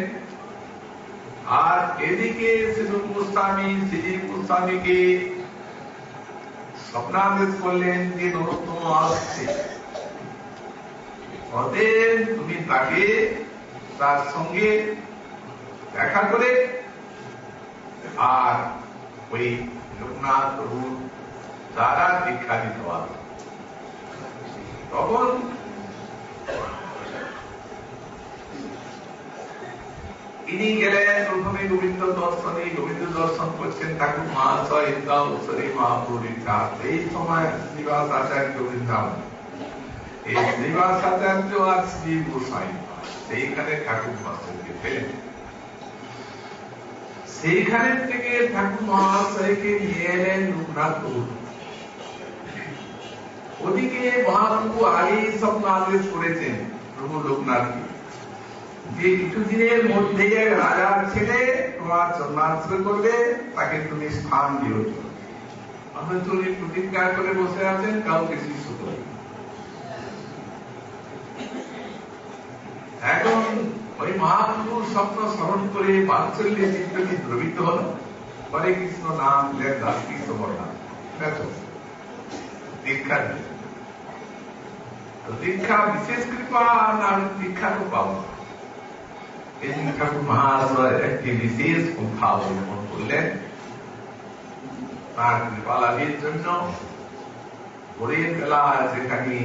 আর এদিকে শ্রীরূপ গোস্বামী শ্রীজীব গোস্বামীকে স্বপ্নাদেশ করলেন যে নরোত্তম আসছে, অতএব তুমি তাকে তার সঙ্গে দেখা করে আর ওই লোকনাথ প্রভুর দ্বারা দীক্ষা দিতে পারো। তখন ইনি গেলেন প্রথমে গোবিন্দ দর্শনে। গোবিন্দ দর্শন করছেন ঠাকুর মহাশয় ইন্দ্রাবসরে মহাপ্রভুর ইচ্ছা। এই সময় শ্রীনিবাস আচার্য বৃন্দাবন, এই শ্রীনিবাস আচার্য আর শ্রী গোসাই সেইখানে ঠাকুর মহাশয়কে পেলেন। সেইখানের থেকে ঠাকুর মহাশয়কে নিয়ে এলেন লোকনাথ প্রভু। ওদিকে মহাপ্রভু আগেই স্বপ্ন আদেশ করেছেন প্রভু লোকনাথকে যে কিছুদিনের মধ্যে রাজার ছেলে তোমার চন্দ্রাশ্রয় করবে, তাকে তুমি স্থান দিও। অথচ উনি প্রতিজ্ঞা করে বসে আছেন কাউকে শিষ্য করে। এখন ওই মহাপ্রভুর স্বপ্ন স্মরণ করে বাৎসল্যে চিত্তটি দ্রবিত হল। হরে কৃষ্ণ নাম দিলেন, দাস কৃষ্ণ বর্ণা দীক্ষা দিলেন। দীক্ষা বিশেষ কৃপা না দীক্ষা তো পাবো। এই ঠাকুর মহাশয় একটি বিশেষ পন্থা অবলম্বন করলেন তার কৃপা লাভের জন্য। ভোরের বেলা যেখানে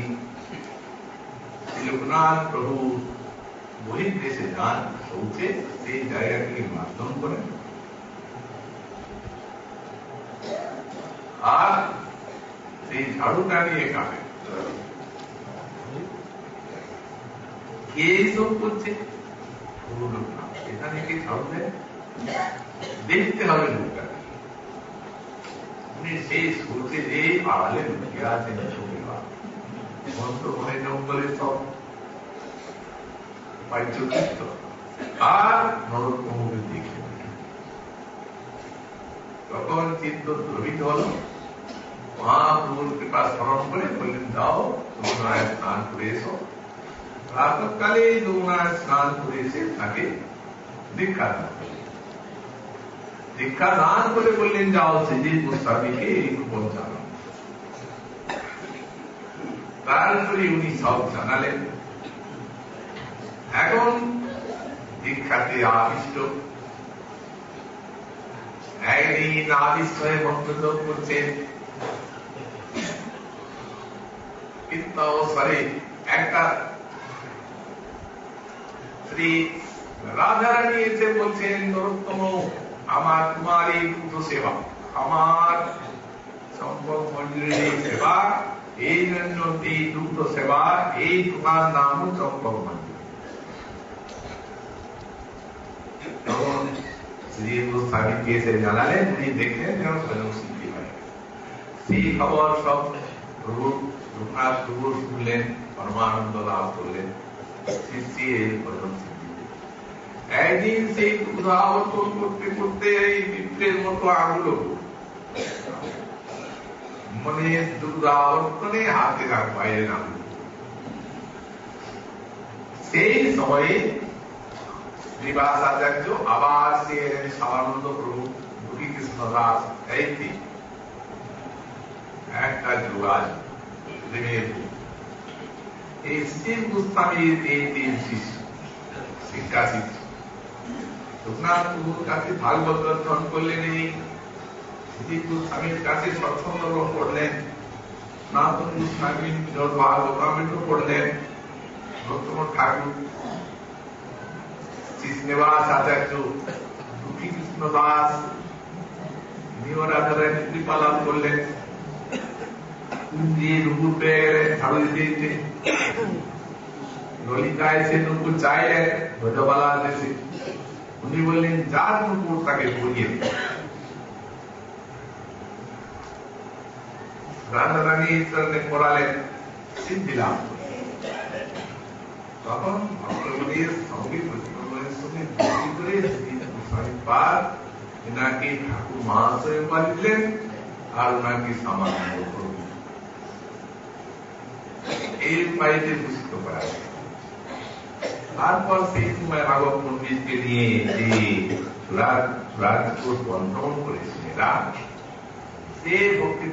লোকনাথ প্রভু বহির্দেশে যান শৌচে, সেই জায়গাটিকে মাধ্যম করেন আর সেই ঝাড়ুটা নিয়ে কাটে। কে এইসব করছে? এখানে কি ঝাড়ু দেয়? দেখতে হবে লোকটাকে। উনি সেই শৌচে যে আড়ালে লুকিয়ে আছেন মনে জঙ্গলে সব পাইচিত্র আর নরোত্তমকে দেখে তখন চিত্ত দ্রবিত হল। মহাপ্রভুর কৃপা স্মরণ করে বললেন, যাও যমুনায় স্নান করে এসো। প্রাতকালে যমুনায় স্নান করে এসে তাকে দীক্ষা দান করলেন। দীক্ষা দান করে বললেন, যাও শ্রীজীব গোস্বামীকে পৌঁছানো। তারপরে উনি সব জানালেন। এখন দীক্ষাতে আবিষ্ট, একদিন আবিষ্ট হয়ে বক্তব্য করছেন। কিন্তু অবসরে একটা শ্রী রাধারানী এসে বলছেন, নরোত্তম আমার তোমার এই দ্রুত সেবা, আমার সম্ভব মন্দিরের সেবা, এই জন্য এই দ্রুত সেবা, এই তোমার নাম চম্পক মন্দির। তখন শ্রী গোস্বামীকে এসে জানালেন, উনি দেখলেন যেন স্বয়ং সিদ্ধি হয়। সেই খবর সব প্রভু লোকনাথ প্রভু শুনলেন, পরমানন্দ লাভ করলেন। একদিন সেই দুর্গাবর্তন করতে করতে এই বিপ্রের মতো আগুলো মানে দুর্গাবর্তনে হাতে রাখ বাইরে নাম। সেই সময়ে শ্রীবাস আচার্য আবার সে সামানন্দ প্রভু দুঃখী কৃষ্ণ দাস একটা যোগাযোগ এই শ্রী গোস্বামীর এই তিন শিষ্য শিক্ষা শিষ্য লোকনাথ প্রভুর কাছে ভাগবত দর্শন করলেন, এই শ্রী গোস্বামীর কাছে সৎসঙ্গ গ্রহণ করলেন। সনাতন গোস্বামী বিনোদ ভাগবতামৃত পড়লেন, নরোত্তম ঠাকুর, শ্রীনিবাস আচার্য, দুঃখী কৃষ্ণ দাস, তিনিও রাজারায় কৃপা লাভ করলেন। কুঞ্জি নুপুর পেয়ে গেলেন ঝাড়ু দিতে, ললিতা এসে নুপুর চাইলেন ভোজবালা দেশে। উনি বললেন যার নুপুর তাকে পরিয়ে দিন। রাজা রানী ঈশ্বরকে পড়ালেন, সিদ্ধি লাভ করলেন। তখন ভক্তগণের সঙ্গে কৃষ্ণগণের সঙ্গে যুক্তি করে গোস্বামীপাদ এনাকে ঠাকুর মহাশয় উপাধি দিলেন আর ওনাকে সামান্য করলেন। এই উপায়তে ভূষিত করা যায়। তারপর সেই সময় ভাগবত পণ্ডিতকে নিয়ে যে সুরাজপুর বন্ধন করেছেন এরা, সে ভক্তি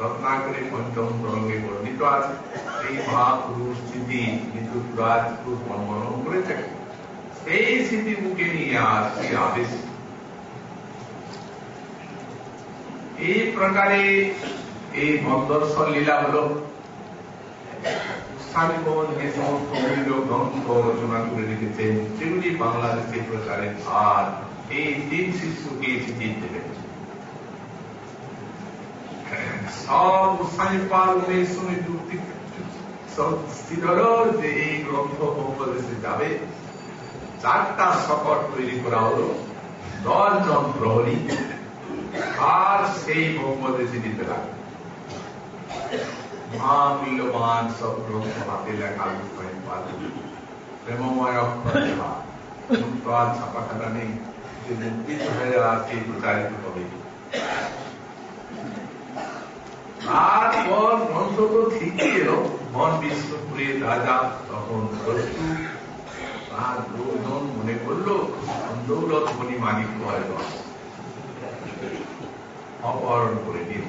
রত্নাকরে পঞ্চম তরঙ্গে বর্ণিত আছে। সেই মহাপুরুষ স্মৃতি কিন্তু সুরাজপুর বন্ধন করেছেন, সেই স্মৃতি মুখে নিয়ে আসছে আদেশ। এই প্রকারে এই মন্দর্শন লীলা হল। গোস্বামীগণ যে সমস্ত অমূল্য গ্রন্থ রচনা করে রেখেছেন সেগুলি বাংলাদেশে প্রচারের আর এই 3 শিষ্যকে স্মৃতি দেবেন। সব গোস্বামীপাদের সঙ্গে যুক্তি স্থির হল যে এই গ্রন্থ বঙ্গদেশে যাবে। 4টা শকট তৈরি করা হল, 10 জন প্রহরী, আর সেই বঙ্গদেশে দিতে লাগবে। মহামূল্যবান সব গ্রন্থ হাতে লেখা গোস্বামীপাদ, প্রেমময় অক্ষর ছাপাখানা নেই, যে মুক্তি হয়ে আছে প্রচারিত হবে। তারপর গ্রন্থ তো ঠিকই এলো। মন বিষ্ণুপুরের রাজা তখন প্রস্তুত, তার লোকজন মনে করলো দৌলত মণি মানিক্য হয়তো অপহরণ করে নিল।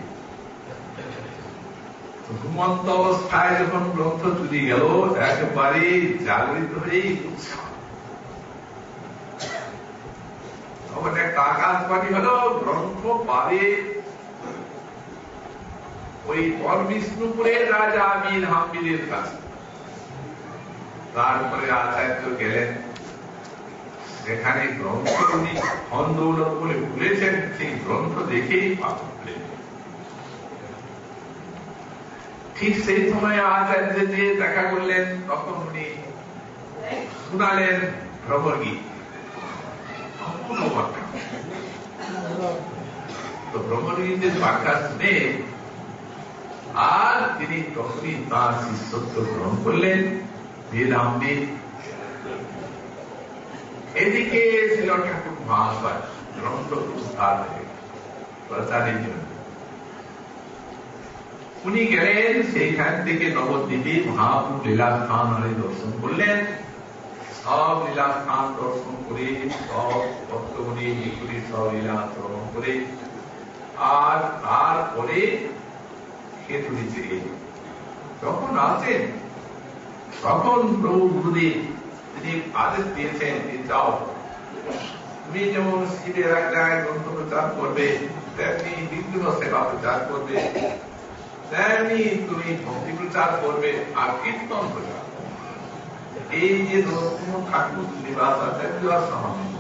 ঘুমন্ত অবস্থায় যখন গ্রন্থ চুরি গেল, একেবারে জাগরিত হয়েই উৎসাহ। তখন একটা আকাশবাণী হলো, গ্রন্থ পাবে ওই বিষ্ণুপুরের রাজা আমির হামিরের কাছে। তারপরে আচার্য গেলেন, সেখানে গ্রন্থ উনি ধন দৌলত বলে ভুলেছেন, সেই গ্রন্থ দেখেই পাগল হলেন। ঠিক সেই সময় আচার্য যে দেখা করলেন, তখন উনি শুনালেন ভ্রমর গীত। তো ভ্রমর গীতের ব্যাখ্যা শুনে আর তিনি তখনই তাঁর শিষ্যত্ব গ্রহণ করলেন বেদান্তে। এদিকে ছিল ঠাকুর মহাশয় গ্রন্থ প্রচারের জন্য। উনি গেলেন, সেইখান থেকে নবদ্বীপে মহাপুর লীলাস্থান দর্শন করলেন। সব লীলাস্থান দর্শন করে, সব ভক্তগণে সব লীলা শ্রবণ করে, আর তারপরে খেতুড়িতে যখন আসেন, তখন প্রভু গুরুদেব তিনি আদেশ দিয়েছেন যে যাও, তুমি যেমন শিবের এক জায়গায় গ্রন্থ প্রচার করবে, তেমনি বিগ্রহ সেবা প্রচার করবে, তেমনি তুমি ভক্তি প্রচার করবে আর কীর্তন প্রচার। এই যে নরোত্তম ঠাকুর শ্রীনিবাস আচার্য আর সামান্য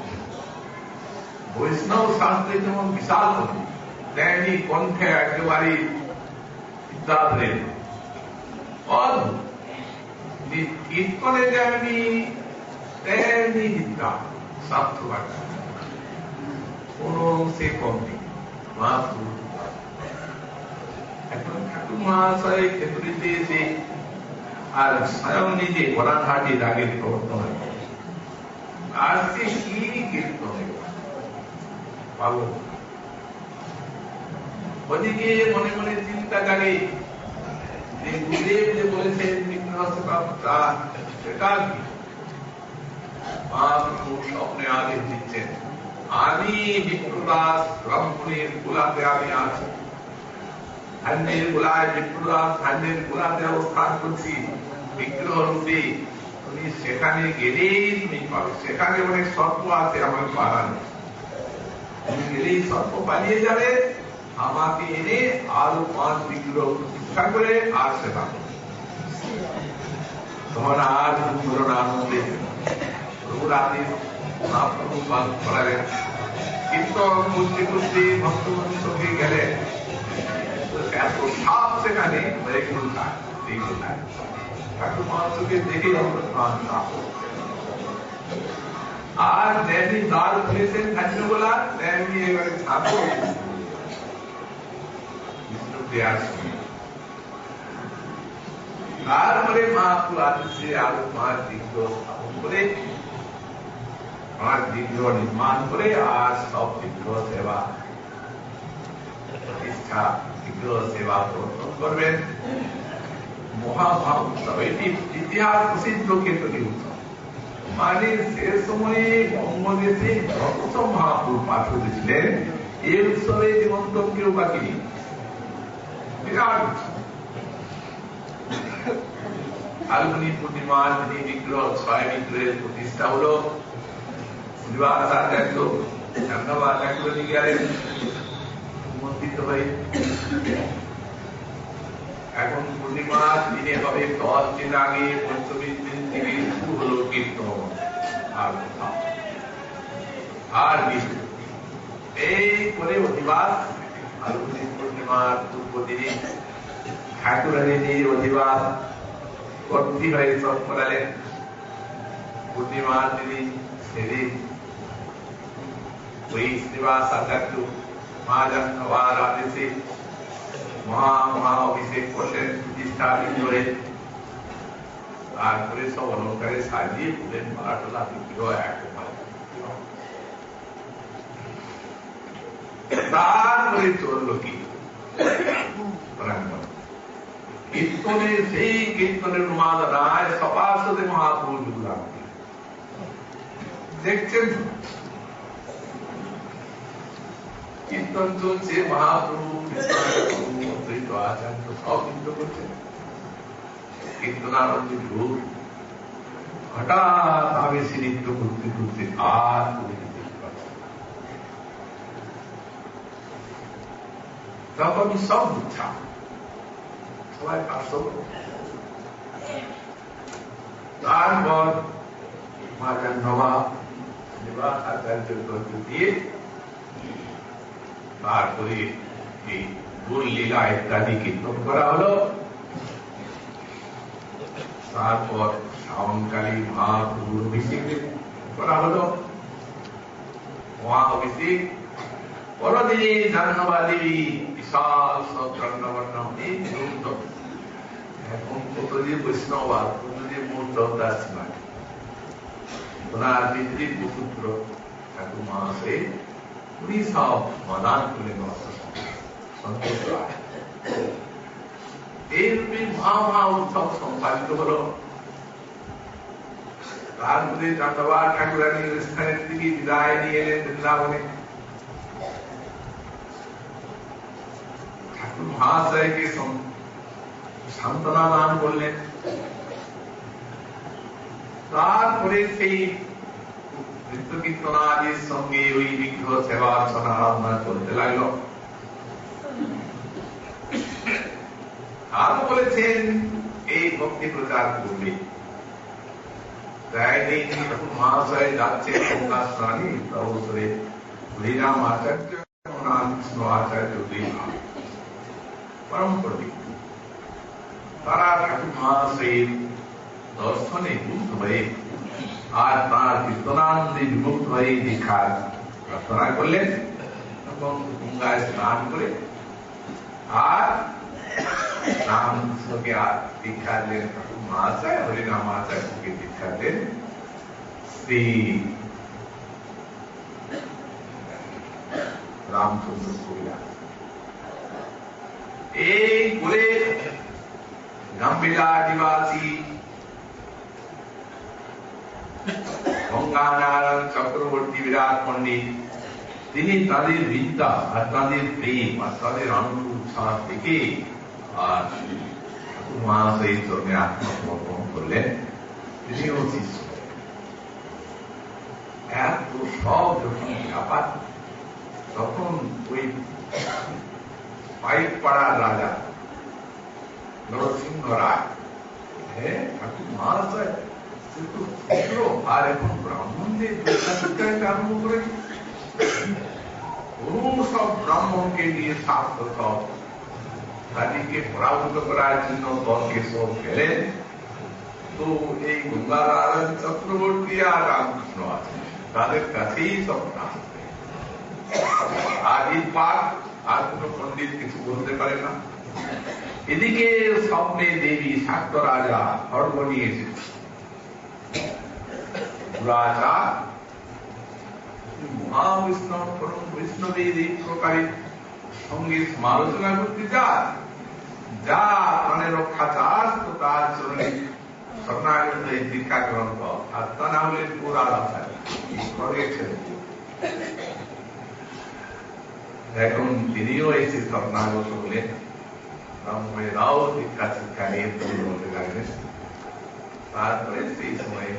বৈষ্ণব শাস্ত্রে যেমন বিশাল কবি, তেমনি কণ্ঠে একেবারে বিদ্যাধরেন অদ্ভুত। কীর্তনে যেমনি তেমনি বিদ্যা স্বার্থবাদ, কোন অংশে কম নেই। এখন ঠাকুর মহাশয় খেতুড়িতে এসে আর স্বয়ং নিজে গোলাঘাটি রাগের প্রবর্তন আর সে কি কীর্তনে পাবো। ওদিকে মনে মনে চিন্তা জাগে যে গুরুদেব যে বলেছেন বিগ্রহ সেবা, সেটা কি স্বপ্নে আদেশ দিচ্ছেন, আমি বিপ্রদাস ব্রহ্মণের গোলাতে আমি আছি, ধান্যের গোলায় বিপ্রদাস ধান্যের গোলাতে অবস্থান করছি বিগ্রহ রূপে। তুমি সেখানে গেলেই তুমি পাবে, সেখানে অনেক সর্প আছে, আমাকে পালানো। তুমি গেলেই সর্প পালিয়ে যাবে, আমাকে এনে আরো 5 বিগ্রহ প্রতিষ্ঠা করে আর সেবা করো। তখন আর ধরুন আনন্দে প্রভু রাতে মহাপ্রভু পাল করালেন। কীর্তন করতে করতে ভক্তবন্ধুকে গেলেন, এত সাপ সেখানে এগুলো থাকে এইগুলো থাকে। ঠাকুর মহাপ্রভুকে দেখে আর যেমনি দ্বার খুলেছেন খাদ্যগুলা তেমনি এবারে ছাত্র বিষ্ণুকে আসবে। তারপরে মহাপ্রভু আসছে আরো 5 বিগ্রহ স্থাপন করে 5 বিগ্রহ নির্মাণ করে আর সব বিগ্রহ সেবা প্রতিষ্ঠা বিগ্রহ সেবা প্রবর্তন করবেন। মহাভাব উৎসব এটি ইতিহাস প্রসিদ্ধ কেতকী উৎসব। মানে সে সময়ে বঙ্গদেশে যত মহাপুর পাঠ হয়েছিলেন এই উৎসবে জীবন্ত কেউ বাকি নেই। বিরাট উৎসব। ফাল্গুনী পূর্ণিমার দিনে বিগ্রহ 6 বিগ্রহের প্রতিষ্ঠা হল। শ্রীবাসাচার্য ধন্যবাদ করে গেলেন মন্ত্রিত হয়ে। এখন পূর্ণিমার দিনে হবে 10 দিন আগে পঞ্চমীর দিন থেকে শুরু হল কীর্তন আর বিষ্ণু এই করে অধিবাস। ফাল্গুনী পূর্ণিমার পূর্ব দিনে ঠাকুরানীর অধিবাস ভর্তি হয়ে সব করালেন। পূর্ণিমার দিনে সেদিন ওই শ্রীবাস আচার্য মহাজানবার আদেশে মহা অভিষেক করলেন প্রতিষ্ঠা করে। তারপরে সব অলঙ্কারে সাজিয়ে ফুলেন মালাটোলা বিগ্রহ একবার। তারপরে চলল কি কীর্তনে, সেই কীর্তনের উমাদানায় সপার্ষদে মহাপুরুষ যুগলাম দেখছেন। কীর্তন চলছে, মহাপ্রভু আচার্য সব নৃত্য করছেন। কীর্তনানন্দী ঢোল হঠাৎ আবেশে নৃত্য করতে করতে আর তখন সব উৎসাহ সবাই পাশে। তারপর মাজার নবাব শ্রীবাস আচার্য গ্রন্থ দিয়ে তারপরে এই গুণ লীলা ইত্যাদি কীর্তন করা হলো। তারপর শ্রাবণকালী মহাপ্রভুর অভিষেক করা হলো। মহা অভিষেক পরদিনে জাহ্নবাদী বিশাল সব চন্দ্রবর্ণ মূর্ত। এখন কত যে বৈষ্ণবাদ, কত যে মূর্ত তার সীমা। ওনার পিতৃপুত্র ঠাকুর মহাশয় উনি সব মাদান করলেন সন্তোষ রায়। এইরূপে মহা উৎসব সম্পাদিত হল। তারপরে চাঁদাবার ঠাকুরানীর স্থানের দিকে বিদায় নিয়ে এলেন বৃন্দাবনে। ঠাকুর মহাশয়কে সান্ত্বনা দান করলেন। তারপরে সেই নৃত্য কীর্তনাদির সঙ্গে ওই বিগ্রহ সেবা অর্চনা আরাধনা চলতে লাগল। আরো বলেছেন এই ভক্তি প্রচার করবে। তাই ঠাকুর মহাশয় যাচ্ছেন গঙ্গা স্নানে অবসরে হরিনাম আচার্য কৃষ্ণ আচার্য পরম পণ্ডিত তারা ঠাকুর মহাশয়ের দর্শনে মুগ্ধ হয়ে আর তাঁর কীর্তনানন্দে বিমুগ্ধ হয়ে দীক্ষার প্রার্থনা করলেন এবং গঙ্গায় স্নান করে আর রামকৃষ্ণকে দীক্ষা দিলেন। ঠাকুর মহাশয় হরিনাম আচার্যকে দীক্ষা দেন শ্রী রামচন্দ্র কবিরাজ। এই করে গাম্ভীরা আদিবাসী গঙ্গানারায়ণ চক্রবর্তী বিরাট পণ্ডিত তিনি তাদের বিদ্যা আর তাদের প্রেম আর তাদের আনন্দ উৎসাহ থেকে আর ঠাকুর মহাশয়ের চরণে আত্মসমর্পণ করলেন। তিনিও শিষ্য এত সব যখন ব্যাপার তখন ওই পাইকপাড়ার রাজা নরসিংহ রায়, হ্যাঁ ঠাকুর মহাশয় কিন্তু পুত্র আর এখন ব্রাহ্মণদের শিক্ষাকে আরম্ভ করে সব ব্রাহ্মণকে নিয়ে শাস্ত্র সব তাদেরকে পরাভূত করার জন্য দলকে সব গেলেন। তো এই গঙ্গারায়ণ চক্রবর্তী আর রামকৃষ্ণ আছে, তাদের কাছেই সব আর এই পাঠ আর কোন পন্ডিত কিছু বলতে পারে না। এদিকে স্বপ্নে দেবী শাক্ত রাজা খড়গ নিয়ে এসেছে। রাজা বৈষ্ণবের এই প্রকারের সঙ্গে সমালোচনা করতে যা প্রাণে রক্ষা চাস তো তার চরণে শরণাগত এই দীক্ষা গ্রহণ কর, আর তা না হলে পুরা এখন তিনিও এসে শরণাগত হলেন। ব্রাহ্মণেরাও দীক্ষা শিক্ষা নিয়ে বলতে লাগলেন। তারপরে সেই সময়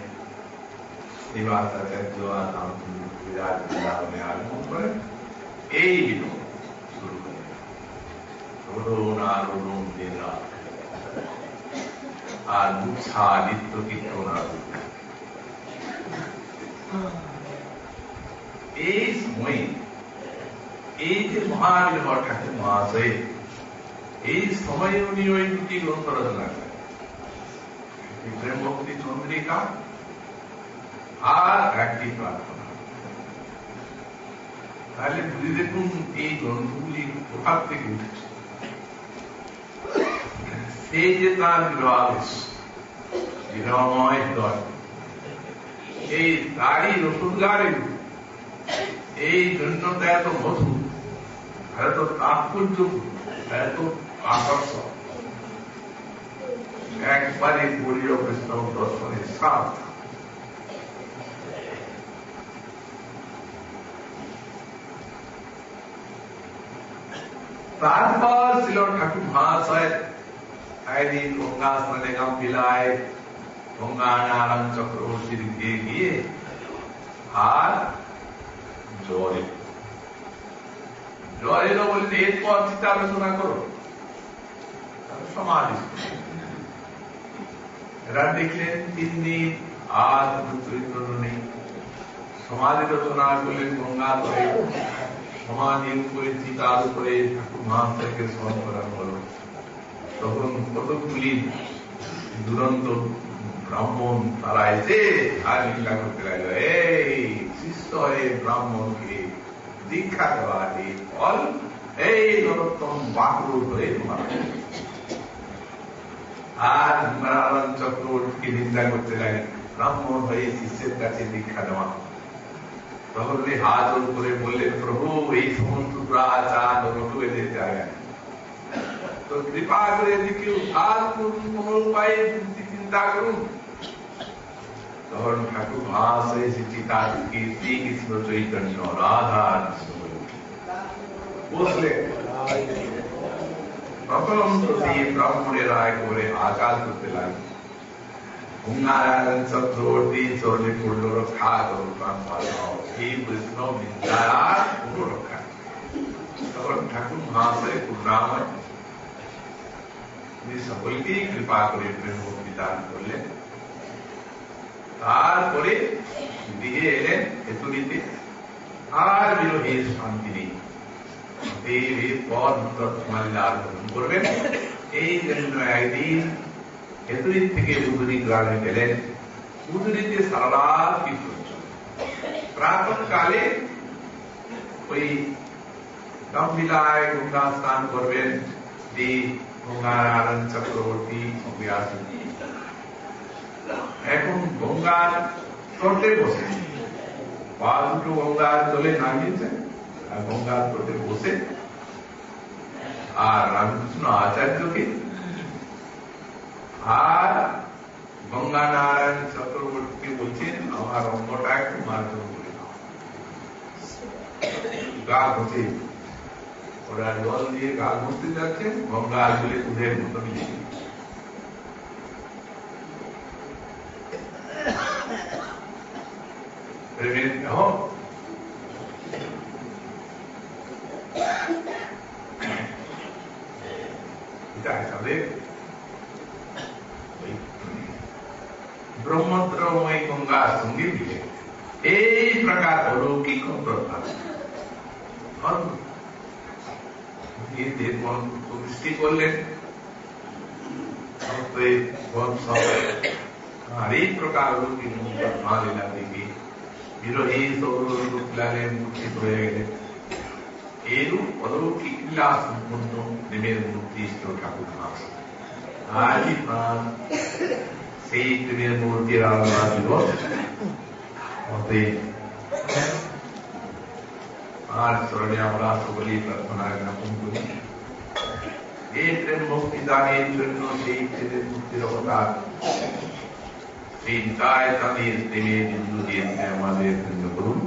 শ্রীনিবাসাচার্য আর রামচন্দ্র বৃন্দাবনে আগমন করেন। এই বিনোদ শুরু করেন, রোদন আর রোদন দিন রাত, আর মুছা নিত্য কীর্তন আর এই সময় এই যে মহাবিনহ ঠাকুর মহাশয় এই সময়ে উনি ওই দুটি গ্রন্থ রচনা করেন, প্রেম ভক্তি চন্দ্রিকা আর একটি প্রার্থনা। তাহলে বুঝে দেখুন এই গ্রন্থগুলি কোথা থেকে উঠেছে। সেই যে তার বিরহময় দল, এই তারই রসুলগারে এই জন্যটা এত মধুর, এত তাৎপর্য, এত আকর্ষণ, একবারে গৌরীয় বৈষ্ণব দর্শনের সাথ। তারপর ছিল ঠাকুর মহাশয় একদিন গঙ্গা স্নানে গাম বিলায় গঙ্গা নারায়ণ চক্রবর্তীর দিকে গিয়ে আর জ্বর এলো বলতে এরপর চিন্তা আলোচনা করো, সমাধি। এরা দেখলেন 3 দিন আর চরিত্র নেই, সমাধি রচনা করলেন গঙ্গা করে, সমাধির উপরে চিতার উপরে ঠাকুর মহাশয়কে স্মরণ করা হলো। তখন কতগুলি দুরন্ত ব্রাহ্মণ তারা এসে আর নিন্দা করতে লাগলো, এই শিষ্য হয়ে ব্রাহ্মণকে দীক্ষা দেওয়া এই ফল, এই নরোত্তম বাকুর হয়ে তোমার। আর নারায়ণ চক্রবর্তীকে নিন্দা করতে লাগে, ব্রাহ্মণ হয়ে শিষ্যের কাছে দীক্ষা দেওয়া। তখন উনি হাত জোর করে বললেন, প্রভু এই সমস্ত দুরাচার নরক এদের জায়গা, তো কৃপা করে এদিকে উদ্ধার করুন, কোন উপায়ে চিন্তা করুন। তখন ঠাকুর মহাশয় চিতাকে শ্রীকৃষ্ণ চৈতন্য রাধা বসলেন। তখন তো সেই ব্রাহ্মণেরা করে আচার করতে লাগলো, গঙ্গারায়ণ চক্রবর্তী চরণে পড়ল, রক্ষা করো প্রাণ পালাও, এই বৈষ্ণব বিদ্যার পুরো রক্ষা। তখন ঠাকুর মহাশয় করুণাময়, তিনি সকলকেই কৃপা করে প্রেম ভক্তি দান করলেন। তারপরে গৃহে এলেন হেতুরিতে, আর বিরোধীর শান্তি নেই, দেবের পদ তৎমাল্লার গ্রহণ করবেন। এই জন্য একদিন হেতুরির থেকে বুধুরি গ্রামে গেলেন। বুধুরিতে সারা রাত কীর্তন চলে। প্রাতঃকালে ওই গাম্বিলায় গঙ্গা স্নান করবেন, যে গঙ্গারায়ণ চক্রবর্তী সঙ্গে আসেন। এখন গঙ্গার তটে বসে, পা দুটো গঙ্গার জলে নামিয়েছে, আর গঙ্গার তটে বসে আর রামকৃষ্ণ আচার্যকে আর গঙ্গা নারায়ণ চক্রবর্তীকে বলছেন, আমার অঙ্গটা একটু মার্জন করে দাও। গা ঘষে, ওরা জল দিয়ে গা ঘষতে যাচ্ছেন, গঙ্গা জলে দুধের মতো মিশে। ब्रह्मोत्तरमय गंगा संगे मिले एक प्रकार अलौकिक प्रथा और ये देवगण सृष्टि করলেন আর এই প্রকার অলৌকিক মা লীলা দেখে বিরোধী সৌরলালে মূর্ছিত হয়ে গেলেন। এরূপ অলৌকিক লীলা সম্পন্ন প্রেমের মূর্তি ছিল ঠাকুর দাস। আজই প্রাণ সেই প্রেমের মূর্তির আরাধনা দিবস। অতএব আর চরণে আমরা সকলেই প্রার্থনা জ্ঞাপন করি, এই প্রেম ভক্তি দানের জন্য সেই প্রেমের মুক্তির অবতার সেই নিতাই তাদের প্রেমের বিন্দু দিয়েছে আমাদের ধন্য করুন।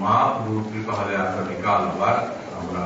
মা গুরু কৃপা হলে আগামীকাল আবার আমরা